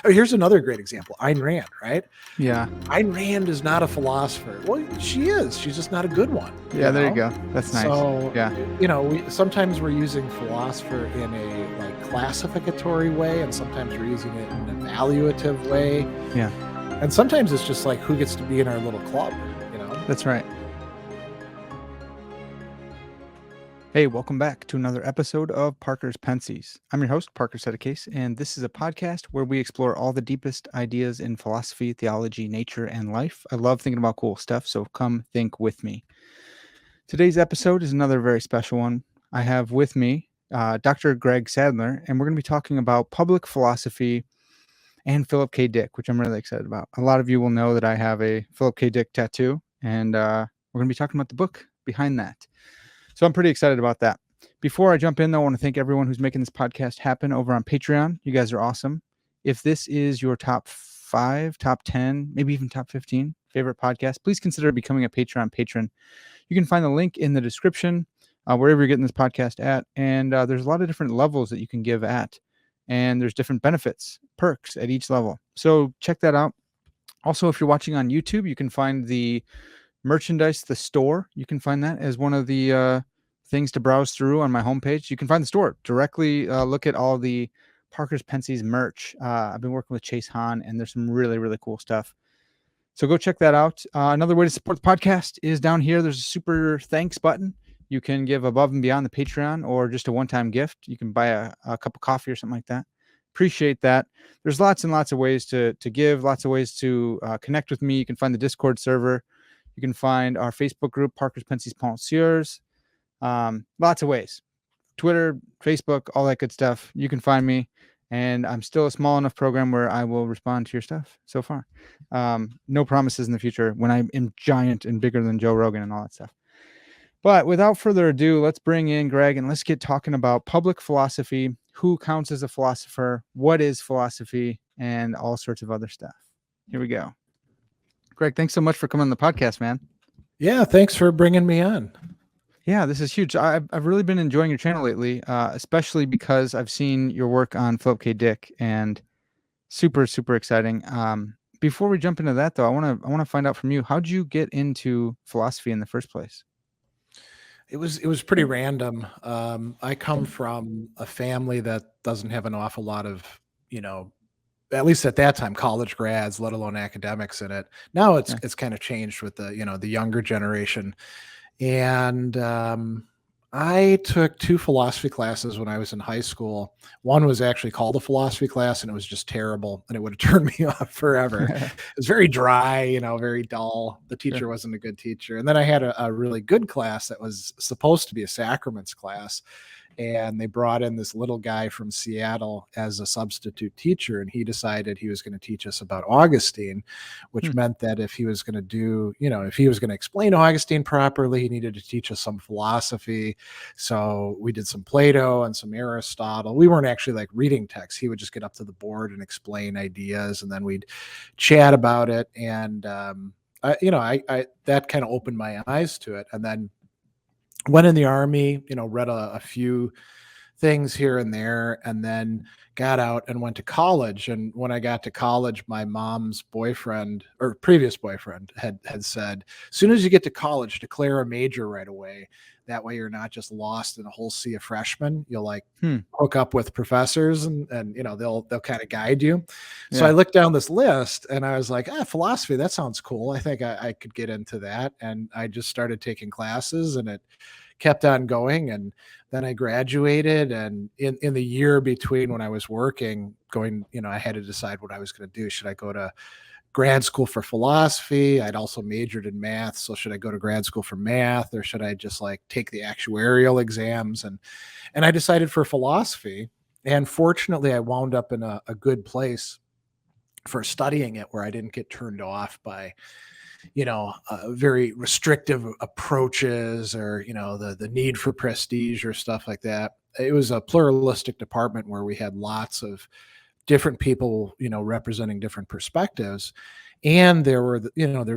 Oh, here's another great example. Ayn Rand, right? Yeah. Ayn Rand is not a philosopher. Well, she is. She's just not a good one. Yeah, there you go. That's nice. So, Yeah. sometimes we're using philosopher in a like classificatory way, and sometimes we're using it in an evaluative way. Yeah. And sometimes it's just like who gets to be in our little club, That's right. Hey, welcome back to another episode of Parker's Pensées. I'm your host, Parker Sedecase, and this is a podcast where we explore all the deepest ideas in philosophy, theology, nature, and life. I love thinking about cool stuff, so come think with me. Today's episode is another very special one. I have with me Dr. Greg Sadler, and we're going to be talking about public philosophy and Philip K. Dick, which I'm really excited about. A lot of you will know that I have a Philip K. Dick tattoo, and we're going to be talking about the book behind that. So I'm pretty excited about that. Before I jump in, though, I want to thank everyone who's making this podcast happen over on Patreon. You guys are awesome. If this is your top 5, top 10, maybe even top 15 favorite podcast, please consider becoming a Patreon patron. You can find the link in the description, wherever you're getting this podcast at. And there's a lot of different levels that you can give at. And there's different benefits, perks at each level. So check that out. Also, if you're watching on YouTube, you can find the merchandise, the store. You can find that as one of the things to browse through on my homepage. You can find the store directly. Look at all the Parker's Pensées merch. I've been working with Chase Hahn, and there's some really, really cool stuff. So go check that out. Another way to support the podcast is down here. There's a super thanks button. You can give above and beyond the Patreon or just a one-time gift. You can buy a cup of coffee or something like that. Appreciate that. There's lots and lots of ways to give, lots of ways to connect with me. You can find the Discord server. You can find our Facebook group, Parker's Pensées Penseurs. Lots of ways. Twitter, Facebook, all that good stuff. You can find me. And I'm still a small enough program where I will respond to your stuff so far. No promises in the future when I am giant and bigger than Joe Rogan and all that stuff. But without further ado, let's bring in Greg and let's get talking about public philosophy, who counts as a philosopher, what is philosophy, and all sorts of other stuff. Here we go. Greg, thanks so much for coming on the podcast, man. Yeah, thanks for bringing me on. Yeah, this is huge. I've really been enjoying your channel lately, especially because I've seen your work on Philip K. Dick, and super, super exciting. Before we jump into that, though, I want to find out from you, how did you get into philosophy in the first place? It was pretty random. I come from a family that doesn't have an awful lot of, at least at that time, college grads, let alone academics in it. Now it's kind of changed with the younger generation. And I took 2 philosophy classes when I was in high school. One was actually called a philosophy class, and it was just terrible, and it would have turned me off forever. It was very dry, very dull. The teacher wasn't a good teacher. And then I had a really good class that was supposed to be a sacraments class. And they brought in this little guy from Seattle as a substitute teacher, and he decided he was going to teach us about Augustine, which meant that if he was going to if he was going to explain Augustine properly, he needed to teach us some philosophy. So we did some Plato and some Aristotle. We weren't actually like reading texts. He would just get up to the board and explain ideas, and then we'd chat about it. And I that kind of opened my eyes to it. And then went in the army, read a few things here and there, and then got out and went to college. And when I got to college, my mom's boyfriend or previous boyfriend had said, as soon as you get to college, declare a major right away. That way you're not just lost in a whole sea of freshmen. You'll hook up with professors and they'll kind of guide you. So I looked down this list and I was like, philosophy, that sounds cool. I think I could get into that. And I just started taking classes, and it kept on going. And then I graduated, and in the year between when I was working, I had to decide what I was going to do. Should I go to grad school for philosophy? I'd also majored in math. So should I go to grad school for math, or should I just take the actuarial exams? And I decided for philosophy. And fortunately, I wound up in a good place for studying it, where I didn't get turned off by very restrictive approaches, or the need for prestige or stuff like that. It was a pluralistic department where we had lots of different people representing different perspectives, and there was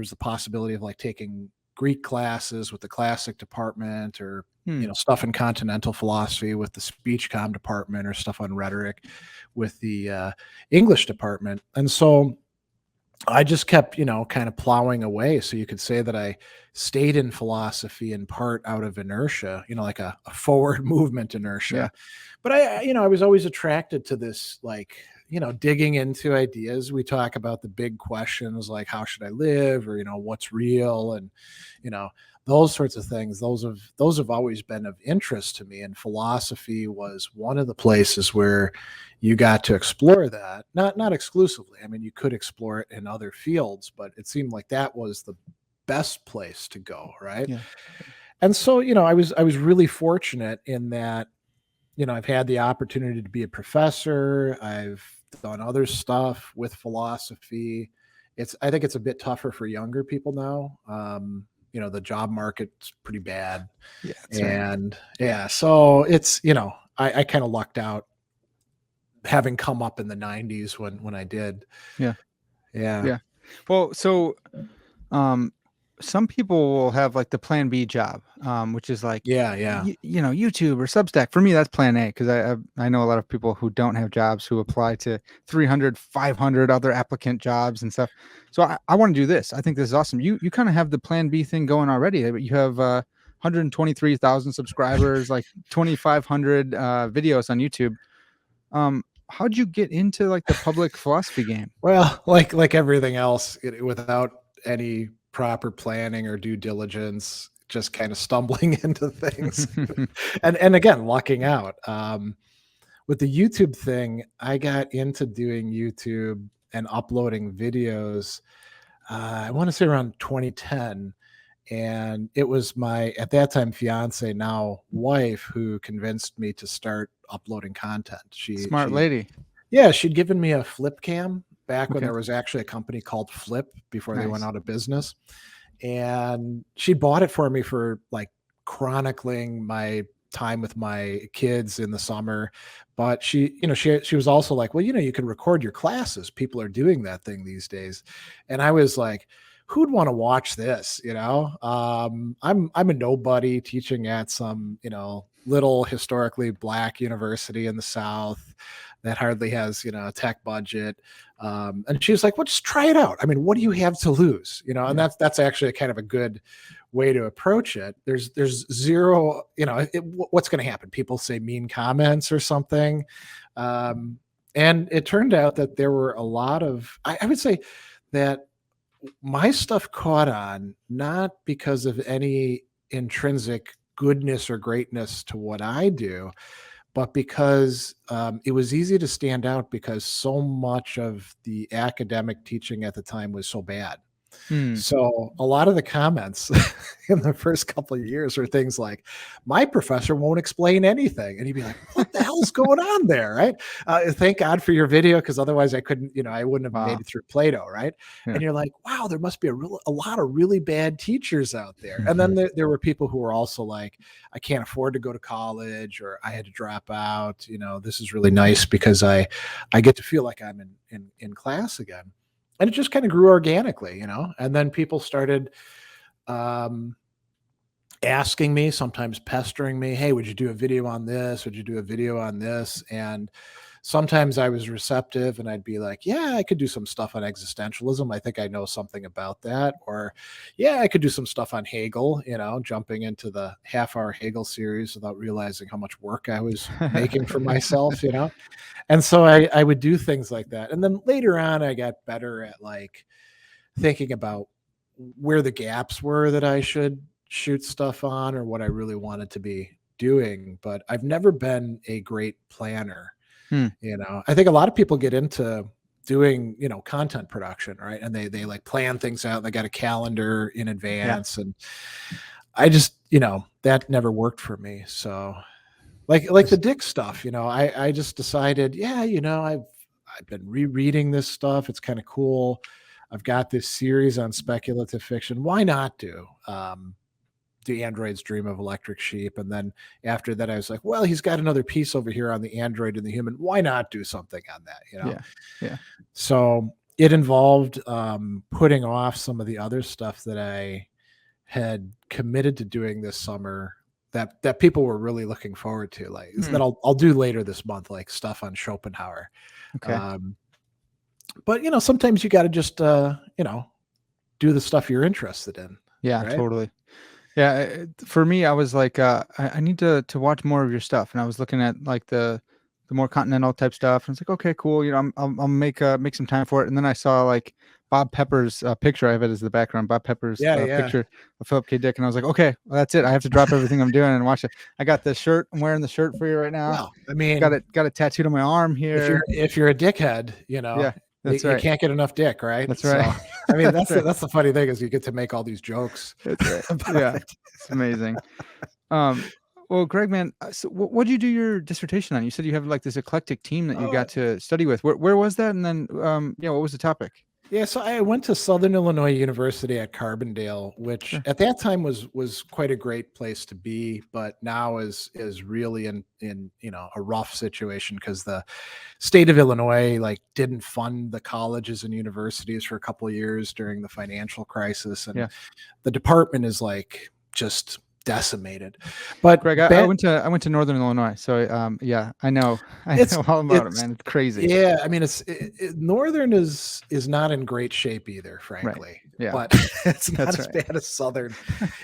the possibility of taking Greek classes with the classic department, or Hmm. stuff in continental philosophy with the speech comm department, or stuff on rhetoric with the English department. And so I just kept, kind of plowing away. So you could say that I stayed in philosophy in part out of inertia, like a forward movement Yeah. inertia. But I was always attracted to this, like, digging into ideas. We talk about the big questions like how should I live, or, what's real, and, you know, those sorts of things. Those have always been of interest to me. And philosophy was one of the places where you got to explore that. Not exclusively. I mean, you could explore it in other fields, but it seemed like that was the best place to go, right? Yeah. And so, I was really fortunate in that, I've had the opportunity to be a professor. I've done other stuff with philosophy. I think it's a bit tougher for younger people now. The job market's pretty bad. Yeah. That's right. And yeah, so it's, I kind of lucked out having come up in the 90s when I did. Yeah. Yeah. Yeah. Well, so um, some people will have like the plan B job, which is like, Yeah, yeah. YouTube or Substack. For me, that's plan A because I know a lot of people who don't have jobs who apply to 300, 500 other applicant jobs and stuff. So I want to do this. I think this is awesome. You kind of have the plan B thing going already. You have 123,000 subscribers, like 2,500 videos on YouTube. How'd you get into like the public philosophy game? Well, like everything else, without any proper planning or due diligence, just kind of stumbling into things, and again, lucking out. With the YouTube thing, I got into doing YouTube and uploading videos. I want to say around 2010, and it was my at that time fiance, now wife, who convinced me to start uploading content. She Smart she lady. Yeah, she'd given me a flip cam back when Okay. there was actually a company called Flip before they went Nice. out of business. And she bought it for me for like chronicling my time with my kids in the summer. But she was also like, well, you can record your classes. People are doing that thing these days. And I was like, who'd want to watch this? I'm a nobody teaching at some, little historically black university in the South that hardly has, a tech budget. And she was like, well, just try it out. I mean, what do you have to lose? And Yeah. that's actually a kind of a good way to approach it. There's zero, what's going to happen? People say mean comments or something. Um, and it turned out that there were a lot of, I would say that my stuff caught on, not because of any intrinsic goodness or greatness to what I do, but because it was easy to stand out because so much of the academic teaching at the time was so bad. Hmm. So a lot of the comments in the first couple of years are things like, "My professor won't explain anything," and you'd be like, "What the hell's going on there?" Right? Thank God for your video, because otherwise I couldn't, I wouldn't have made Wow. it through Plato, right? Yeah. And you're like, "Wow, there must be a lot of really bad teachers out there." And then there were people who were also like, "I can't afford to go to college," or "I had to drop out. This is really nice because I get to feel like I'm in class again." And it just kind of grew organically, and then people started um, asking me, sometimes pestering me, "Hey, would you do a video on this? Would you do a video on this?" And sometimes I was receptive and I'd be like, "Yeah, I could do some stuff on existentialism. I think I know something about that." Or, "Yeah, I could do some stuff on Hegel," jumping into the half-hour Hegel series without realizing how much work I was making for myself. And so I would do things like that. And then later on, I got better at like thinking about where the gaps were that I should shoot stuff on, or what I really wanted to be doing. But I've never been a great planner. Hmm. I think a lot of people get into doing, content production, right? And they like plan things out. They got a calendar in Yeah. advance. And I just, that never worked for me. So like the Just Dick stuff, I just decided, yeah, I've been rereading this stuff. It's kind of cool. I've got this series on speculative fiction. Why not do Android's Dream of Electric Sheep? And then after that, I was like, well, he's got another piece over here on the android and the human. Why not do something on that? yeah. Yeah. So it involved putting off some of the other stuff that I had committed to doing this summer that people were really looking forward to, like Hmm. that I'll do later this month, like stuff on Schopenhauer. Okay. Um, but sometimes you got to just do the stuff you're interested in, Yeah, right? totally. Yeah, for me, I was like, I need to watch more of your stuff, and I was looking at like the more continental type stuff, and it's like, okay, cool, I'll make some time for it, and then I saw like Bob Pepper's picture. I have it as the background. Bob Pepper's Yeah, yeah. picture of Philip K. Dick, and I was like, okay, well, that's it. I have to drop everything I'm doing and watch it. I got the shirt. I'm wearing the shirt for you right now. Well, I Got mean, it tattooed on my arm here. if you're a dickhead, Yeah, you, that's you right. can't get enough dick, right? That's right. So, I mean, That's that's right. that's the funny thing is you get to make all these jokes That's right. about Yeah, it. it's amazing. Um, well, Greg, man, so what did you do your dissertation on? You said you have like this eclectic team that you Oh, got to study with. Where was that? And then, yeah, what was the topic? yeah, so I went to Southern Illinois University at Carbondale, which Sure. at that time was quite a great place to be, but now is really in a rough situation because the state of Illinois like didn't fund the colleges and universities for a couple of years during the financial crisis, and Yeah. the department is like just decimated. But Greg, I went to Northern Illinois, so yeah, I know I it's know all about it, it's man. It's crazy. yeah, I mean Northern is not in great shape either, Right. frankly, Yeah, but it's not that's as right. bad as Southern.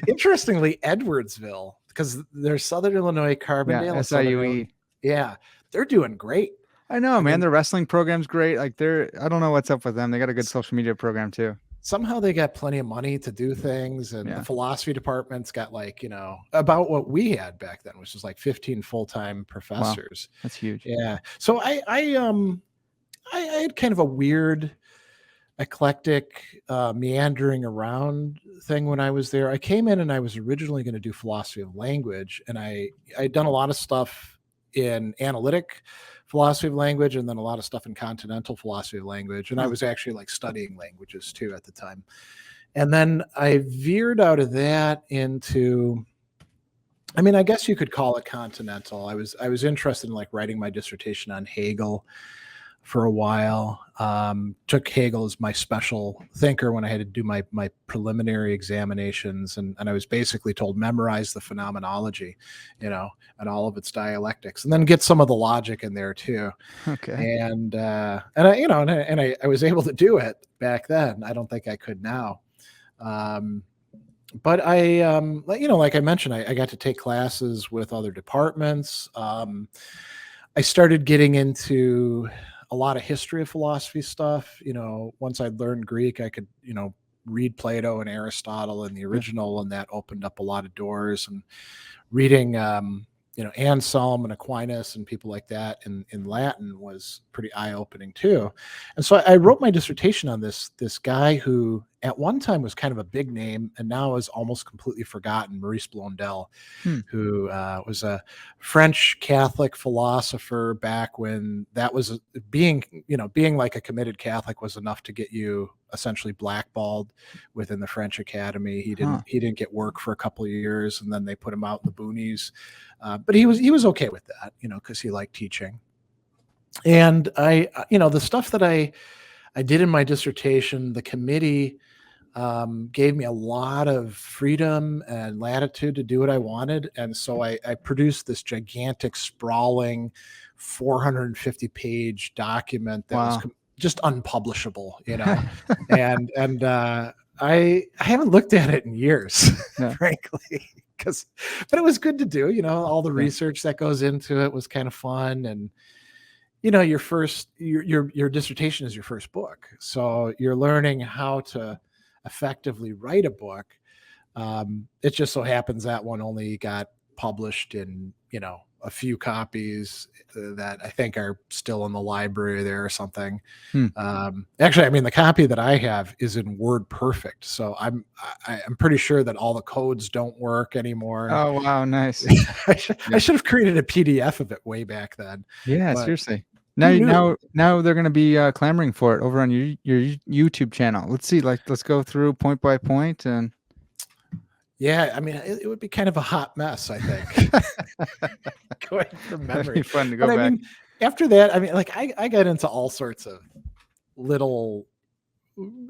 Interestingly, Edwardsville, because there's Southern Illinois, Yeah, Carbondale, and Southern Illinois. SIUE. Yeah, they're doing great. I know, I man. mean, Their wrestling program's great. Like I don't know what's up with them. They got a good social media program too. somehow they got plenty of money to do things, and the Yeah. philosophy department's got like about what we had back then, which was like 15 full-time Wow, professors. that's huge. Yeah, so I had kind of a weird eclectic meandering around thing when I was there. I came in and I was originally going to do philosophy of language, and I'd done a lot of stuff in analytic philosophy of language, and then a lot of stuff in continental philosophy of language, and I Huh. was actually like studying languages too at the time. And then I veered out of that into, I mean, I guess you could call it continental. I was interested in like writing my dissertation on Hegel for a while. Took Hegel as my special thinker when I had to do my preliminary examinations, and I was basically told memorize the phenomenology, and all of its dialectics, and then get some of the logic in there too. Okay. And I was able to do it back then. I don't think I could now. Um, but like I mentioned, I got to take classes with other departments. I started getting into a lot of history of philosophy stuff. Once I'd learned Greek, I could, read Plato and Aristotle in the Yeah. original, and that opened up a lot of doors. And reading, Anselm and Aquinas and people like that in Latin was pretty eye opening too. And so I wrote my dissertation on this guy who at one time was kind of a big name and now is almost completely forgotten, Maurice Blondel, Hmm. who was a French Catholic philosopher back when that was being like a committed Catholic was enough to get you essentially blackballed within the French Academy. He Huh. didn't get work for a couple of years, and then they put him out in the boonies. But he was okay with that, because he liked teaching. And the stuff that I did in my dissertation, the committee gave me a lot of freedom and latitude to do what I wanted. And so I produced this gigantic, sprawling, 450-page document that was Wow. just unpublishable, and I haven't looked at it in years, Yeah. frankly, but it was good to do. All the Yeah. research that goes into it was kind of fun, and your dissertation is your first book, so you're learning how to effectively write a book. It just so happens that one only got published in a few copies that I think are still in the library there or something. Hmm. Actually, I mean the copy that I have is in Word Perfect, so I'm pretty sure that all the codes don't work anymore. Oh, wow, nice. I should have created a PDF of it way back then, Yeah, but seriously. who Now knew? now they're gonna be, clamoring for it over on your YouTube channel. Let's see, like, let's go through point by point and Yeah, I mean, it would be kind of a hot mess, I think, going from that'd be memory. fun to But go I back. mean, after that, I mean, like I got into all sorts of little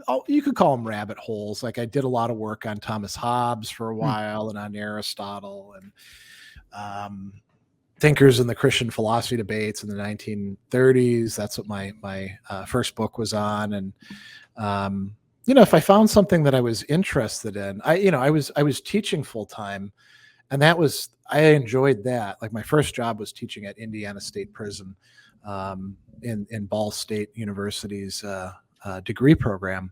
oh, you could call them rabbit holes. Like I did a lot of work on Thomas Hobbes for a Hmm. while and on Aristotle and um, thinkers in the Christian philosophy debates in the 1930s. That's what my first book was on. And um, if I found something that I was interested in, I was teaching full time, and I enjoyed that. Like my first job was teaching at Indiana State Prison in Ball State University's degree program.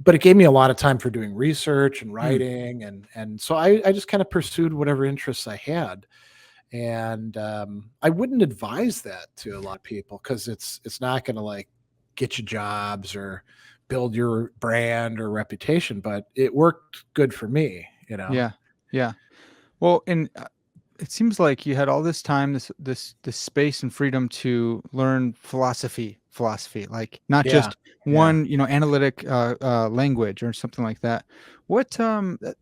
But it gave me a lot of time for doing research and Hmm. writing, and so I just kind of pursued whatever interests I had. And I wouldn't advise that to a lot of people because it's not going to like get you jobs or build your brand or reputation, but it worked good for me. Yeah. Yeah. Well, and it seems like you had all this time, this space and freedom to learn philosophy, like not Yeah, just yeah. one, analytic language or something like that. What that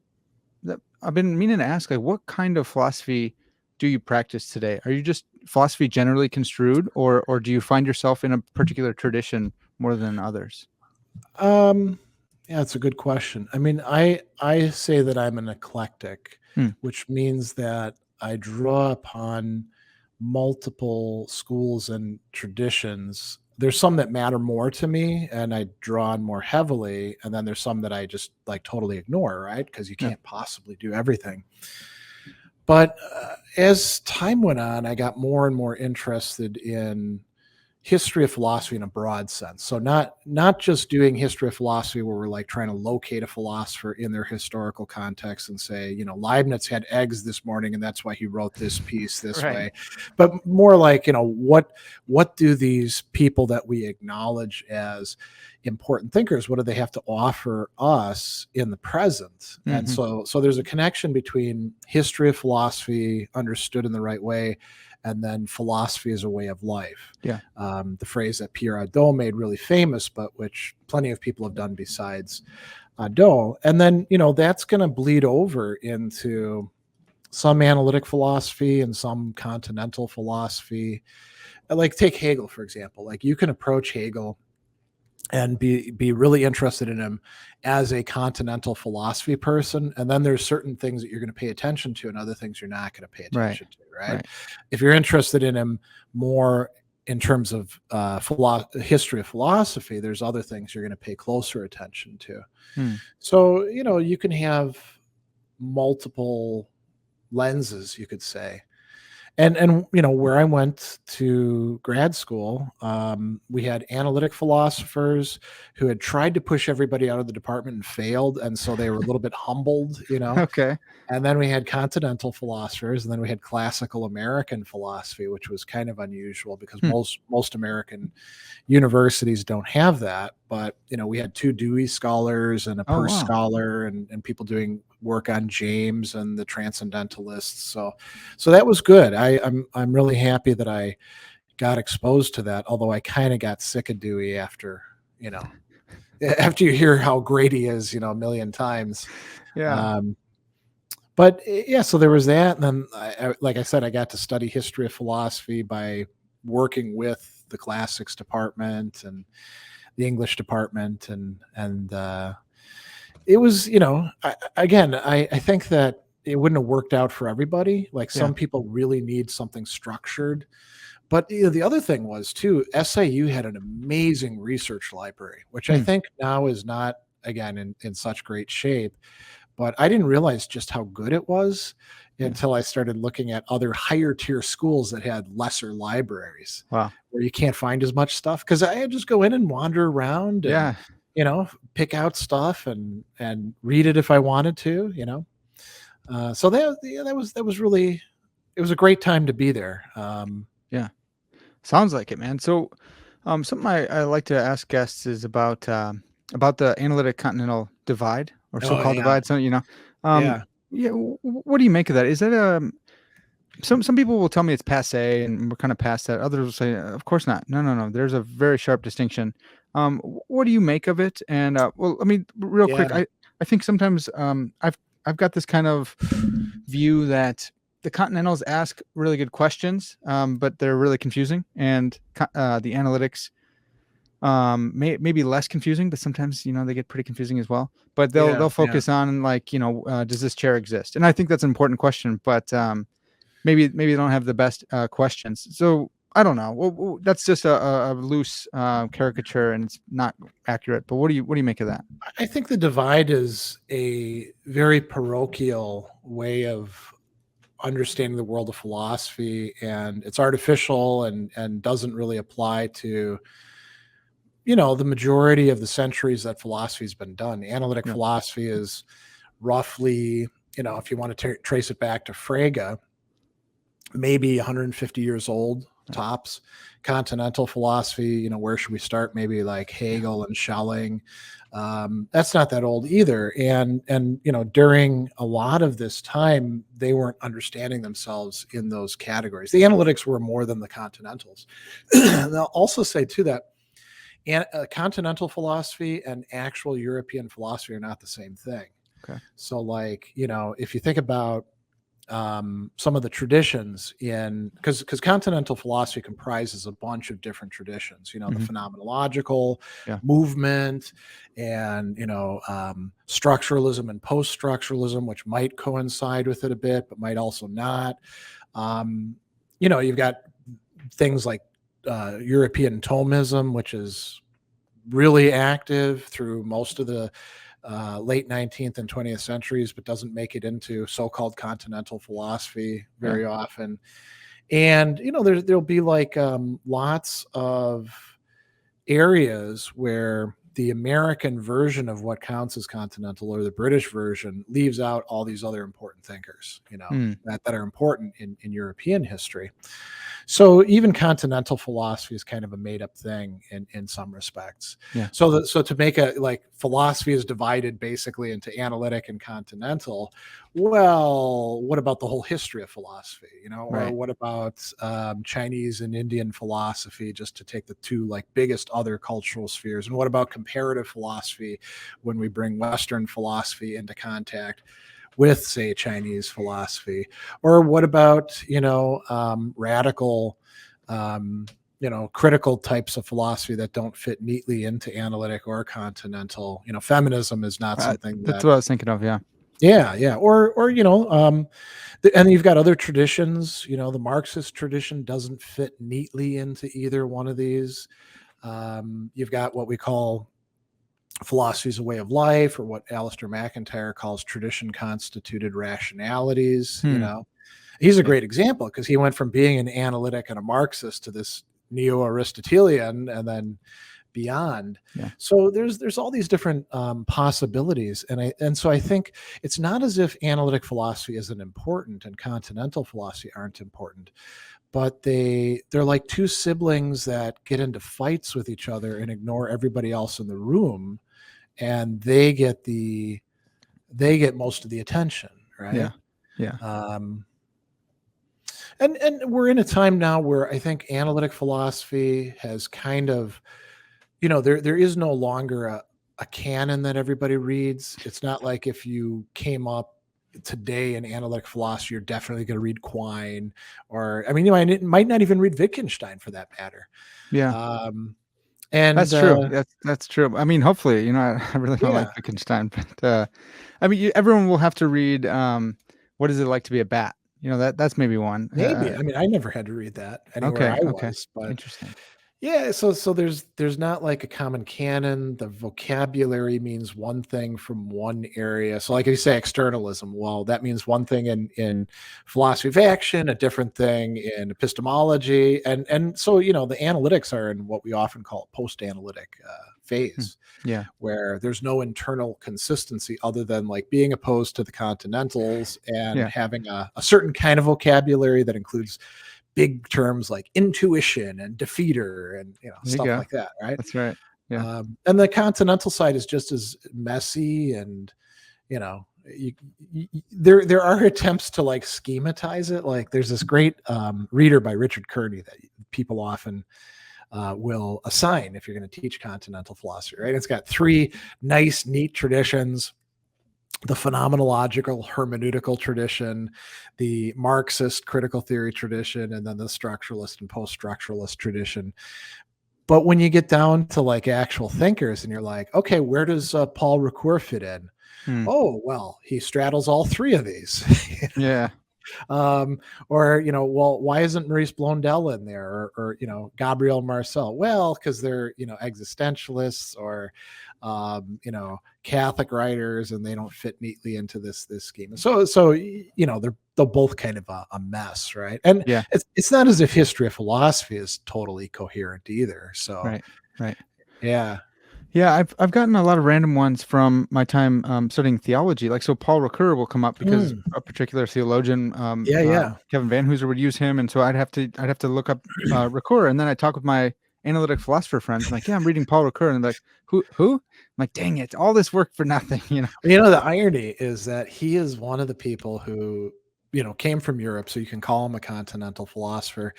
I've been meaning to ask, like, what kind of philosophy do you practice today? Are you just philosophy generally construed, or do you find yourself in a particular tradition more than others? Um, yeah, it's a good question. I mean, I say that I'm an eclectic, Hmm. which means that I draw upon multiple schools and traditions. There's some that matter more to me and I draw on more heavily, and then there's some that I just like totally ignore, right? Because you Yeah. can't possibly do everything. But as time went on, I got more and more interested in history of philosophy in a broad sense. So not just doing history of philosophy where we're like trying to locate a philosopher in their historical context and say, Leibniz had eggs this morning and that's why he wrote this piece this Right. way, but more like, what do these people that we acknowledge as important thinkers, what do they have to offer us in the present? And Hmm. so there's a connection between history of philosophy understood in the right way and then philosophy as a way of life. Yeah. The phrase that Pierre Hadot made really famous, but which plenty of people have done besides Hadot. And then, that's going to bleed over into some analytic philosophy and some continental philosophy. Like take Hegel, for example. Like you can approach Hegel and be really interested in him as a continental philosophy person, and then there's certain things that you're going to pay attention to and other things you're not going to pay Right. attention to, right? Right. If you're interested in him more in terms of history of philosophy, there's other things you're going to pay closer attention to. Hmm. So you can have multiple lenses, you could say. And where I went to grad school, we had analytic philosophers who had tried to push everybody out of the department and failed, and so they were a little bit humbled. Okay. And then we had continental philosophers, and then we had classical American philosophy, which was kind of unusual because Hmm. most American universities don't have that. But we had two Dewey scholars and a Oh, Peirce wow. scholar, and people doing work on James and the Transcendentalists. So that was good. I'm really happy that I got exposed to that. Although I kind of got sick of Dewey you know after you hear how great he is, a million times. Yeah. Um, but yeah, so there was that, and then like I said, I got to study history of philosophy by working with the classics department and the English department, and it was, again, I think that it wouldn't have worked out for everybody. Like Yeah. some people really need something structured. But the other thing was too, SIU had an amazing research library, which I Hmm. think now is not again in such great shape. But I didn't realize just how good it was Yeah. until I started looking at other higher tier schools that had lesser libraries Wow. where you can't find as much stuff. Because I just go in and wander around and Yeah. pick out stuff and read it if I wanted to. So that was really, it was a great time to be there. Yeah. Sounds like it, man. So, something I like to ask guests is about the analytic continental divide or Oh so-called yeah, divide. So, um, yeah, yeah. What do you make of that? Is that some people will tell me it's passe and we're kind of past that. Others will say, of course not. No, no, no. There's a very sharp distinction. What do you make of it? And well, I mean, real quick, yeah. I think sometimes I've got this kind of view that the Continentals ask really good questions, but they're really confusing, and the analytics maybe less confusing, but sometimes they get pretty confusing as well. But Yeah, they'll yeah. focus on like does this chair exist? And I think that's an important question, but maybe they don't have the best questions. So I don't know. That's just a loose caricature, and it's not accurate. But what do you make of that? I think the divide is a very parochial way of understanding the world of philosophy, and it's artificial and doesn't really apply to the majority of the centuries that philosophy has been done. Analytic Yeah. philosophy is roughly, if you want to trace it back to Frege, maybe 150 years old Right. tops. Continental philosophy, where should we start? Maybe like Yeah. Hegel and Schelling. That's not that old either. And during a lot of this time, they weren't understanding themselves in those categories. The analytics were more than the continentals. They'll also say too that continental philosophy and actual European philosophy are not the same thing. Okay. So, like, if you think about some of the traditions because continental philosophy comprises a bunch of different traditions, the Hmm. phenomenological Yeah. movement and structuralism and post-structuralism, which might coincide with it a bit but might also not. You've got things like European Thomism, which is really active through most of the late 19th and 20th centuries, but doesn't make it into so-called continental philosophy Yeah. very often. And there'll be like lots of areas where the American version of what counts as continental or the British version leaves out all these other important thinkers, Hmm. that are important in European history. So even continental philosophy is kind of a made up thing in some respects. Yeah. So to make a like philosophy is divided basically into analytic and continental. Well, what about the whole history of philosophy? Or Right. what about Chinese and Indian philosophy, just to take the two like biggest other cultural spheres? And what about comparative philosophy when we bring Western philosophy into contact with, say, Chinese philosophy? Or what about, radical, critical types of philosophy that don't fit neatly into analytic or continental? Feminism is not something That's that, what I was thinking of. Yeah. yeah, yeah. Or and you've got other traditions, the Marxist tradition doesn't fit neatly into either one of these. You've got what we call philosophy is a way of life, or what Alistair McIntyre calls tradition constituted rationalities. Hmm. He's a Yeah. great example because he went from being an analytic and a Marxist to this neo-Aristotelian and then beyond. Yeah. So there's all these different possibilities, and so I think it's not as if analytic philosophy isn't important and continental philosophy aren't important, but they're like two siblings that get into fights with each other and ignore everybody else in the room, and they get most of the attention, right? Yeah. Yeah. Um, and we're in a time now where I think analytic philosophy has kind of, there is no longer a canon that everybody reads. It's not like if you came up today in analytic philosophy, you're definitely going to read Quine, or I mean, might not even read Wittgenstein for that matter. Yeah. Um, and That's true. That's true. I mean, hopefully, I really don't like yeah, Wittgenstein, but I mean, everyone will have to read. What is it like to be a bat? That's maybe one. maybe. I mean, I never had to read that anywhere Okay. I Okay. was, but Interesting. yeah, so there's not like a common canon. The vocabulary means one thing from one area. So like if you say externalism, well, that means one thing in philosophy of action, a different thing in epistemology, and so the analytics are in what we often call post-analytic Hmm. phase, Yeah. where there's no internal consistency other than like being opposed to the continentals and Yeah. having a certain kind of vocabulary that includes big terms like intuition and defeater and There you stuff go. like that, right? That's right. Yeah. And the continental side is just as messy, and there are attempts to like schematize it. Like there's this great reader by Richard Kearney that people often will assign if you're going to teach continental philosophy, right? It's got three nice, neat traditions: the phenomenological hermeneutical tradition, the Marxist critical theory tradition, and then the structuralist and post-structuralist tradition. But when you get down to like actual thinkers and you're like, okay, where does Paul Ricoeur fit in? Mm. Oh, well, he straddles all three of these. Yeah. um, or, well, why isn't Maurice Blondel in there, or Gabriel Marcel? Well, because they're, existentialists, or Catholic writers, and they don't fit neatly into this scheme. So they're both kind of a mess, right? And Yeah. it's not as if history of philosophy is totally coherent either. So Right. Right. yeah. Yeah, I've gotten a lot of random ones from my time studying theology. Like, so Paul Ricoeur will come up because Mm. a particular theologian, Yeah, yeah. Kevin Van Hooser, would use him, and so I'd have to look up Ricoeur, and then I talk with my analytic philosopher friends. I'm like, yeah, I'm reading Paul Ricoeur, and they're like, who? I'm like, dang it, all this work for nothing, The irony is that he is one of the people who, came from Europe, so you can call him a continental philosopher,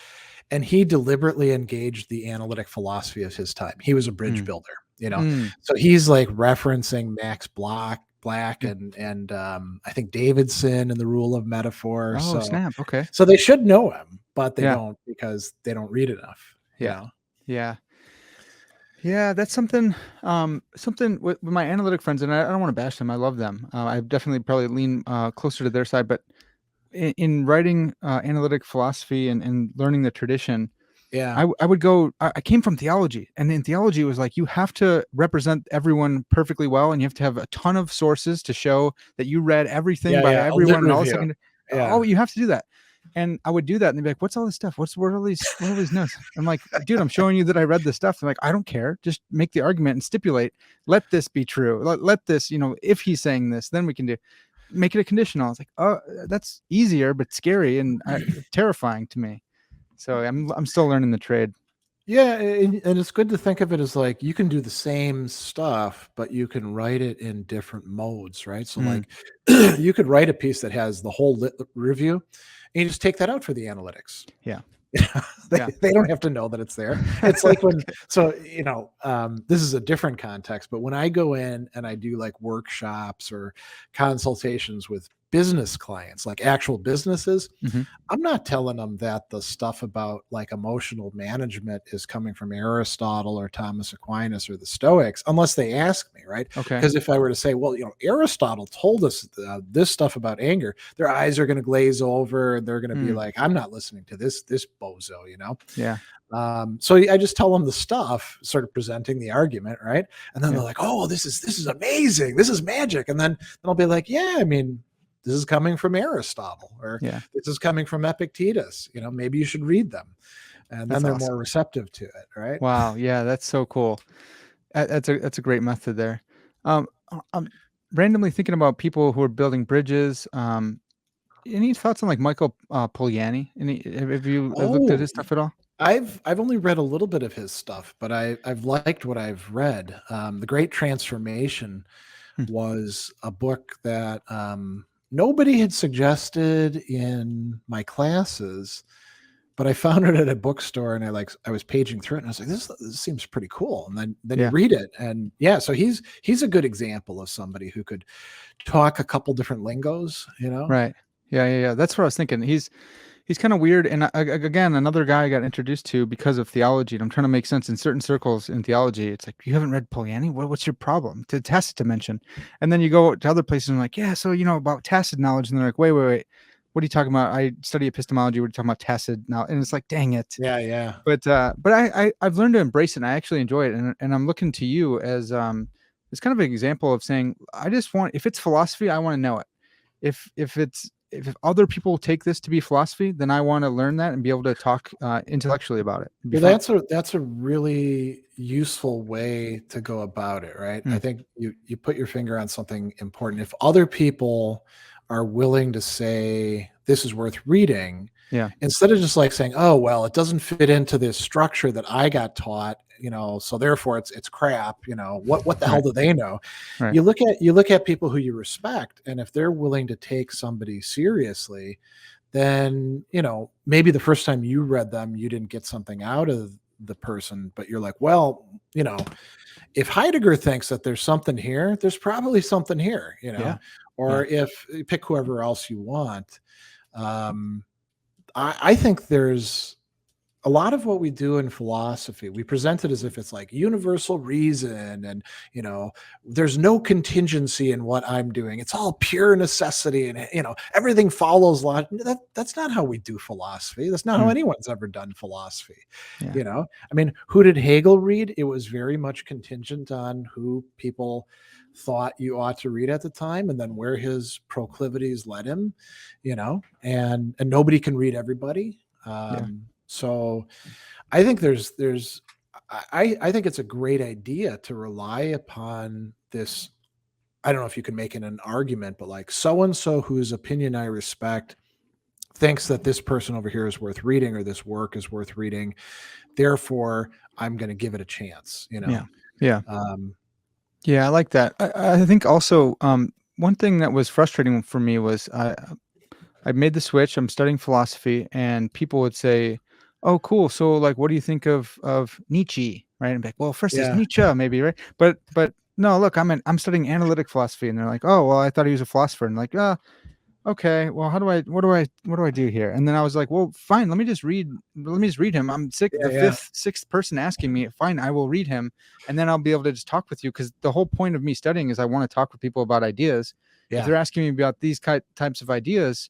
and he deliberately engaged the analytic philosophy of his time. He was a bridge Mm, builder, mm, so he's like referencing Max Black, yeah. and I think Davidson and the rule of metaphor. Oh, So snap. Okay. so they should know him, but they Yeah. don't, because they don't read enough. Yeah. Yeah. Yeah, that's something with my analytic friends, and I don't want to bash them. I love them. I definitely probably lean closer to their side, but in writing analytic philosophy and learning the tradition, Yeah. I would go. I came from theology, and in theology, it was like you have to represent everyone perfectly well, and you have to have a ton of sources to show that you read everything Yeah, by yeah, a lit everyone and all the review. second. Oh, Yeah. you have to do that, and I would do that, and they'd be like, "What's all this stuff? What are all these notes?" I'm like, "Dude, I'm showing you that I read this stuff." They're like, "I don't care. Just make the argument and stipulate. Let this be true. Let this, if he's saying this, then we can do." Make it a conditional. I was like, oh, that's easier, but scary and terrifying to me. So I'm still learning the trade. Yeah, and it's good to think of it as like you can do the same stuff, but you can write it in different modes, right? So Mm, like you could write a piece that has the whole lit review, and you just take that out for the analytics. yeah. they, Yeah. they don't have to know that it's there. It's like when, Okay. so, this is a different context, but when I go in and I do like workshops or consultations with business clients, like actual businesses, Mhm. I'm not telling them that the stuff about like emotional management is coming from Aristotle or Thomas Aquinas or the Stoics, unless they ask me, right? Okay. Because if I were to say, well, Aristotle told us this stuff about anger, their eyes are going to glaze over and they're going to be Mm, like, I'm not listening to this bozo. yeah. So I just tell them the stuff, sort of presenting the argument, right? And then Yeah. they're like, "Oh, this is amazing. This is magic." And then I'll be like, "Yeah, I mean, this is coming from Aristotle, or Yeah. this is coming from Epictetus. Maybe you should read them." And then That's they're more awesome. receptive to it, right? Wow. Yeah, that's so cool. That's a great method there. I'm randomly thinking about people who are building bridges. Any thoughts on like Michael Polanyi? Have you looked at Oh, his stuff at all? I've only read a little bit of his stuff, but I've liked what I've read. The Great Transformation Hmm. was a book that nobody had suggested in my classes, but I found it at a bookstore, and I was paging through it, and I was like, this seems pretty cool. And then you Yeah. read it, and yeah, so he's a good example of somebody who could talk a couple different lingos. Right. Yeah. Yeah. Yeah. That's what I was thinking. He's kind of weird, and again, another guy I got introduced to because of theology, and I'm trying to make sense in certain circles in theology. It's like, you haven't read Polanyi? What's your problem? To tacit dimension, and then you go to other places and like, yeah, so about tacit knowledge, and they're like, wait, what are you talking about? I study epistemology. We're talking about tacit now, and it's like, dang it. Yeah, yeah. But I've learned to embrace it, and I actually enjoy it, and I'm looking to you as kind of an example of saying, I just want, if it's philosophy, I want to know it. If other people take this to be philosophy, then I want to learn that and be able to talk intellectually about it. It'd be Well, fun. that's a really useful way to go about it, right? I Mm, think you put your finger on something important. If other people are willing to say this is worth reading, yeah. instead of just like saying, "Oh, well, it doesn't fit into this structure that I got taught, so therefore it's crap. What the hell Right. do they know?" Right. You look at people who you respect, and if they're willing to take somebody seriously, then maybe the first time you read them you didn't get something out of the person, but you're like, well, if Heidegger thinks that there's something here, there's probably something here. Yeah. Yeah. Or if pick whoever else you want. um I think there's a lot of what we do in philosophy, we present it as if it's like universal reason and, you know, there's no contingency in what I'm doing. It's all pure necessity and, everything follows logic. That's not how we do philosophy. That's not how Mm, anyone's ever done philosophy. yeah. I mean, who did Hegel read? It was very much contingent on who people thought you ought to read at the time and then where his proclivities led him, and nobody can read everybody. Yeah. So I think I think it's a great idea to rely upon this. I don't know if you can make it an argument, but like so and so whose opinion I respect thinks that this person over here is worth reading or this work is worth reading. Therefore, I'm going to give it a chance. Yeah. Yeah. Um, Yeah. I like that. I think also one thing that was frustrating for me was I made the switch. I'm studying philosophy, and people would say, "Oh, cool. So, like, what do you think of Nietzsche?" Right? And I'm like, "Well, first it's yeah, Nietzsche, maybe, right?" But no, look, I'm studying analytic philosophy, and they're like, "Oh, well, I thought he was a philosopher," and like, okay, well, what do I do here? And then I was like, well, fine, let me just read him. I'm sick, yeah, the yeah, fifth, sixth person asking me. Fine, I will read him, and then I'll be able to just talk with you, because the whole point of me studying is I want to talk with people about ideas. If yeah, they're asking me about these types of ideas,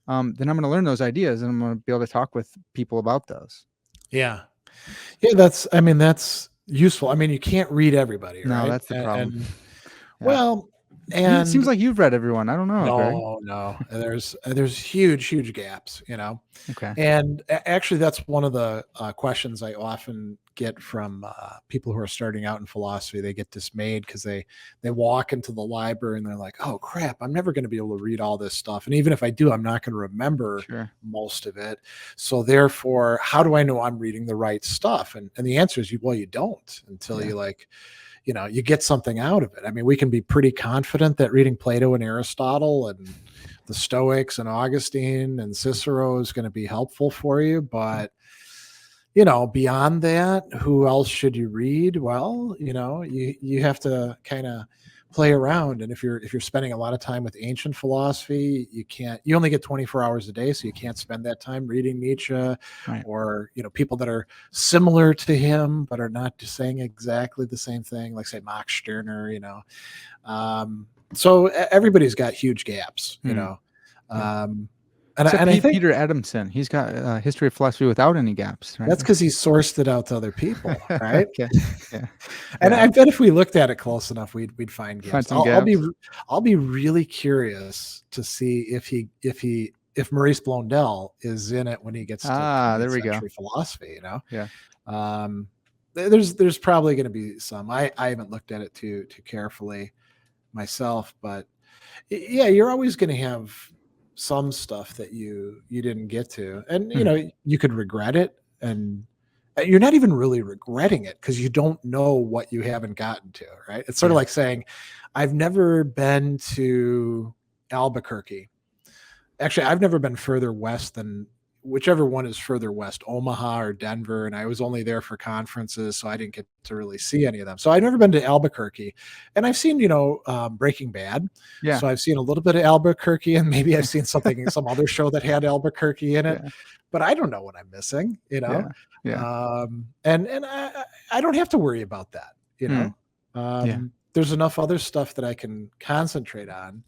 then I'm going to learn those ideas, and I'm going to be able to talk with people about those. yeah, yeah. That's useful. I mean, you can't read everybody, No, right? that's the And, problem. and Yeah, well, it seems and like you've read everyone. I don't know, Greg. no, no, there's huge gaps. Okay. And actually, that's one of the questions I often get from people who are starting out in philosophy. They get dismayed because they walk into the library and they're like, "Oh crap, I'm never going to be able to read all this stuff, and even if I do, I'm not going to remember Sure. most of it. So therefore, how do I know I'm reading the right stuff?" And the answer is, you don't until Yeah. you get something out of it. I mean, we can be pretty confident that reading Plato and Aristotle and the Stoics and Augustine and Cicero is going to be helpful for you. But, beyond that, who else should you read? Well, you have to kind of play around. And if you're spending a lot of time with ancient philosophy, you only get 24 hours a day. So you can't spend that time reading Nietzsche Right. or, people that are similar to him, but are not just saying exactly the same thing, like say Max Stirner. So everybody's got huge gaps, Hmm. Yeah. um, and Except I think Peter Adamson, he's got a history of philosophy without any gaps, right? that's because he sourced it out to other people, right? Okay. Yeah. And Yeah. I bet if we looked at it close enough, we'd find Find gaps. some I'll be gaps. I'll be really curious to see if Maurice Blondel is in it when he gets to Ah, there 20th we go. century philosophy. Yeah. Um, there's probably going to be some. I haven't looked at it too carefully myself, but yeah, you're always going to have some stuff that you didn't get to, and Hmm. you could regret it, and you're not even really regretting it because you don't know what you haven't gotten to, right? It's sort of Yeah. like saying, I've never been to Albuquerque. Actually, I've never been further west than whichever one is further west, Omaha or Denver, and I was only there for conferences, so I didn't get to really see any of them. So I've never been to Albuquerque, and I've seen Breaking Bad, Yeah. so I've seen a little bit of Albuquerque, and maybe I've seen some other show that had Albuquerque in it, Yeah. but I don't know what I'm missing, Yeah. Yeah. and I don't have to worry about that, Hmm. Yeah. There's enough other stuff that I can concentrate on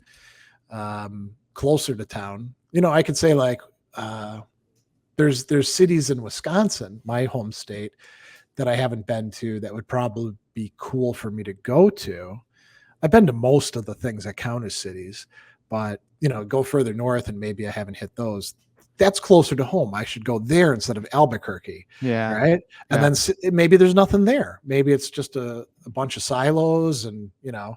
closer to town. I could say like uh, there's cities in Wisconsin, my home state, that I haven't been to that would probably be cool for me to go to. I've been to most of the things that count as cities, but go further north and maybe I haven't hit those. That's closer to home. I should go there instead of Albuquerque, Yeah. right? And Yeah. then maybe there's nothing there. Maybe it's just a bunch of silos and a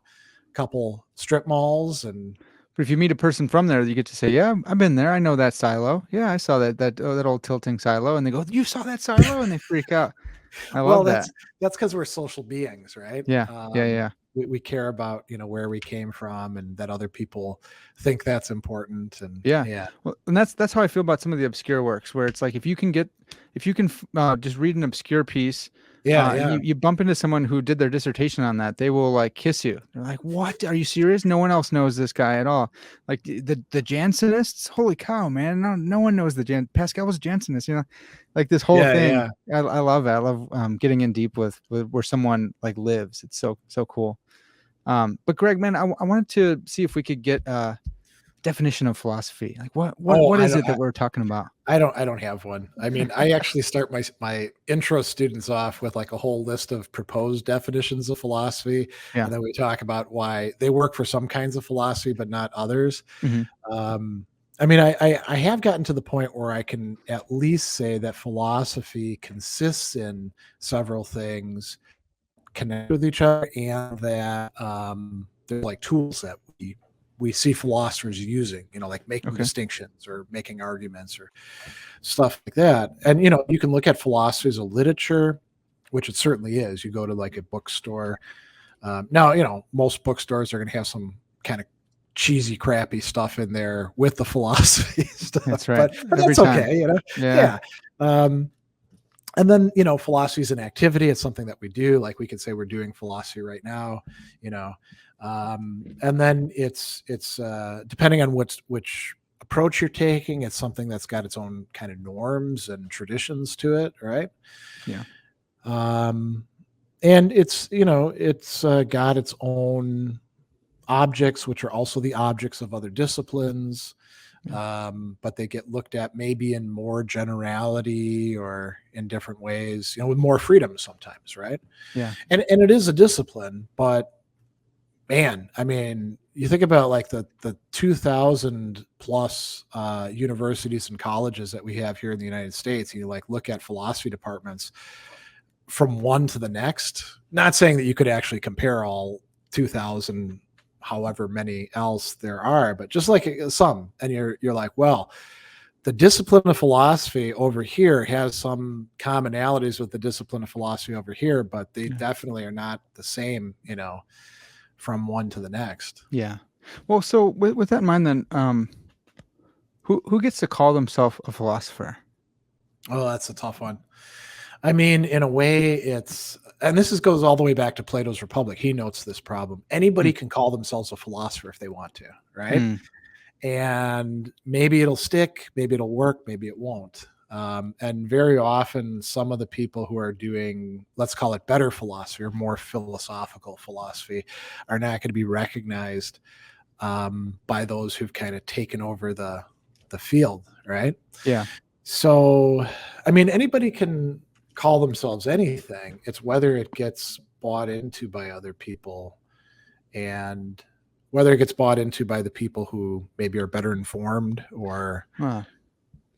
couple strip malls and But if you meet a person from there, you get to say, "Yeah, I've been there. I know that silo. Yeah, I saw that old tilting silo." And they go, "You saw that silo?" And they freak out. I well, love that. that's because we're social beings, right? Yeah. Yeah. Yeah. We care about where we came from and that other people think that's important, and Yeah. yeah, Well, and that's how I feel about some of the obscure works, where it's like if you can just read an obscure piece, Yeah, And yeah. you bump into someone who did their dissertation on that, they will like kiss you. They're like, "What? Are you serious? No one else knows this guy at all." Like the Jansenists, holy cow, man! No one knows Pascal was a Jansenist. Like this whole Yeah, thing. yeah. I love it. I love getting in deep with where someone like lives. It's so cool. But Greg, man, I wanted to see if we could get a definition of philosophy. Like Oh, what is it that we're talking about? I don't have one. I mean, I actually start my intro students off with like a whole list of proposed definitions of philosophy, Yeah. and then we talk about why they work for some kinds of philosophy but not others. Hmm. Um, I mean, I have gotten to the point where I can at least say that philosophy consists in several things connect with each other, and that they're like tools that we see philosophers using, like making Okay. distinctions or making arguments or stuff like that. And you can look at philosophy as a literature, which it certainly is. You go to like a bookstore. Now, most bookstores are going to have some kind of cheesy, crappy stuff in there with the philosophy stuff, That's right. but Every that's time. okay. Yeah. Yeah. Um, and then philosophy is an activity. It's something that we do. Like we could say we're doing philosophy right now. You know, and then it's depending on which approach you're taking. It's something that's got its own kind of norms and traditions to it, right? Yeah. Um, and it's got its own objects, which are also the objects of other disciplines, Yeah. but they get looked at maybe in more generality or in different ways, with more freedom sometimes, right? Yeah. And it is a discipline, but man, I mean, you think about like the 2,000 plus universities and colleges that we have here in the United States, and you like look at philosophy departments from one to the next. Not saying that you could actually compare all 2,000 however many else there are, but just like some, and you're like, well, the discipline of philosophy over here has some commonalities with the discipline of philosophy over here, but they Yeah. definitely are not the same, from one to the next. Yeah. Well, so with that in mind, then, who gets to call themselves a philosopher? Oh, that's a tough one. I mean, in a way, and goes all the way back to Plato's Republic. He notes this problem. Mm. Anybody can call themselves a philosopher if they want to, right? Mm. And maybe it'll stick, maybe it'll work, maybe it won't. And very often, some of the people who are doing, let's call it better philosophy or more philosophical philosophy, are not going to be recognized by those who've kind of taken over the field, right? Yeah. So, I mean, anybody can call themselves anything. It's whether it gets bought into by other people, and whether it gets bought into by the people who maybe are better informed, or Uh,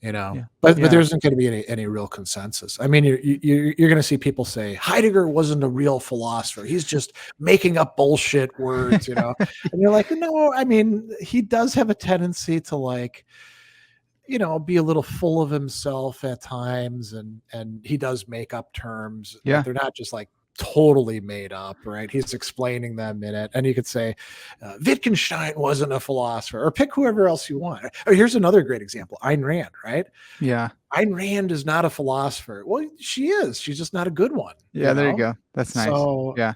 yeah. but there Yeah. isn't going to be any real consensus. I mean, you're going to see people say Heidegger wasn't a real philosopher. He's just making up bullshit words, and you're like, no, I mean, he does have a tendency to like, be a little full of himself at times, and he does make up terms, but Yeah. they're not just like totally made up, right? He's explaining them in it. And you could say Wittgenstein wasn't a philosopher, or pick whoever else you want. Or here's another great example, Ayn Rand, right? Yeah. Ayn Rand is not a philosopher. Well, she is. She's just not a good one, Yeah. There you go. That's nice. So, Yeah.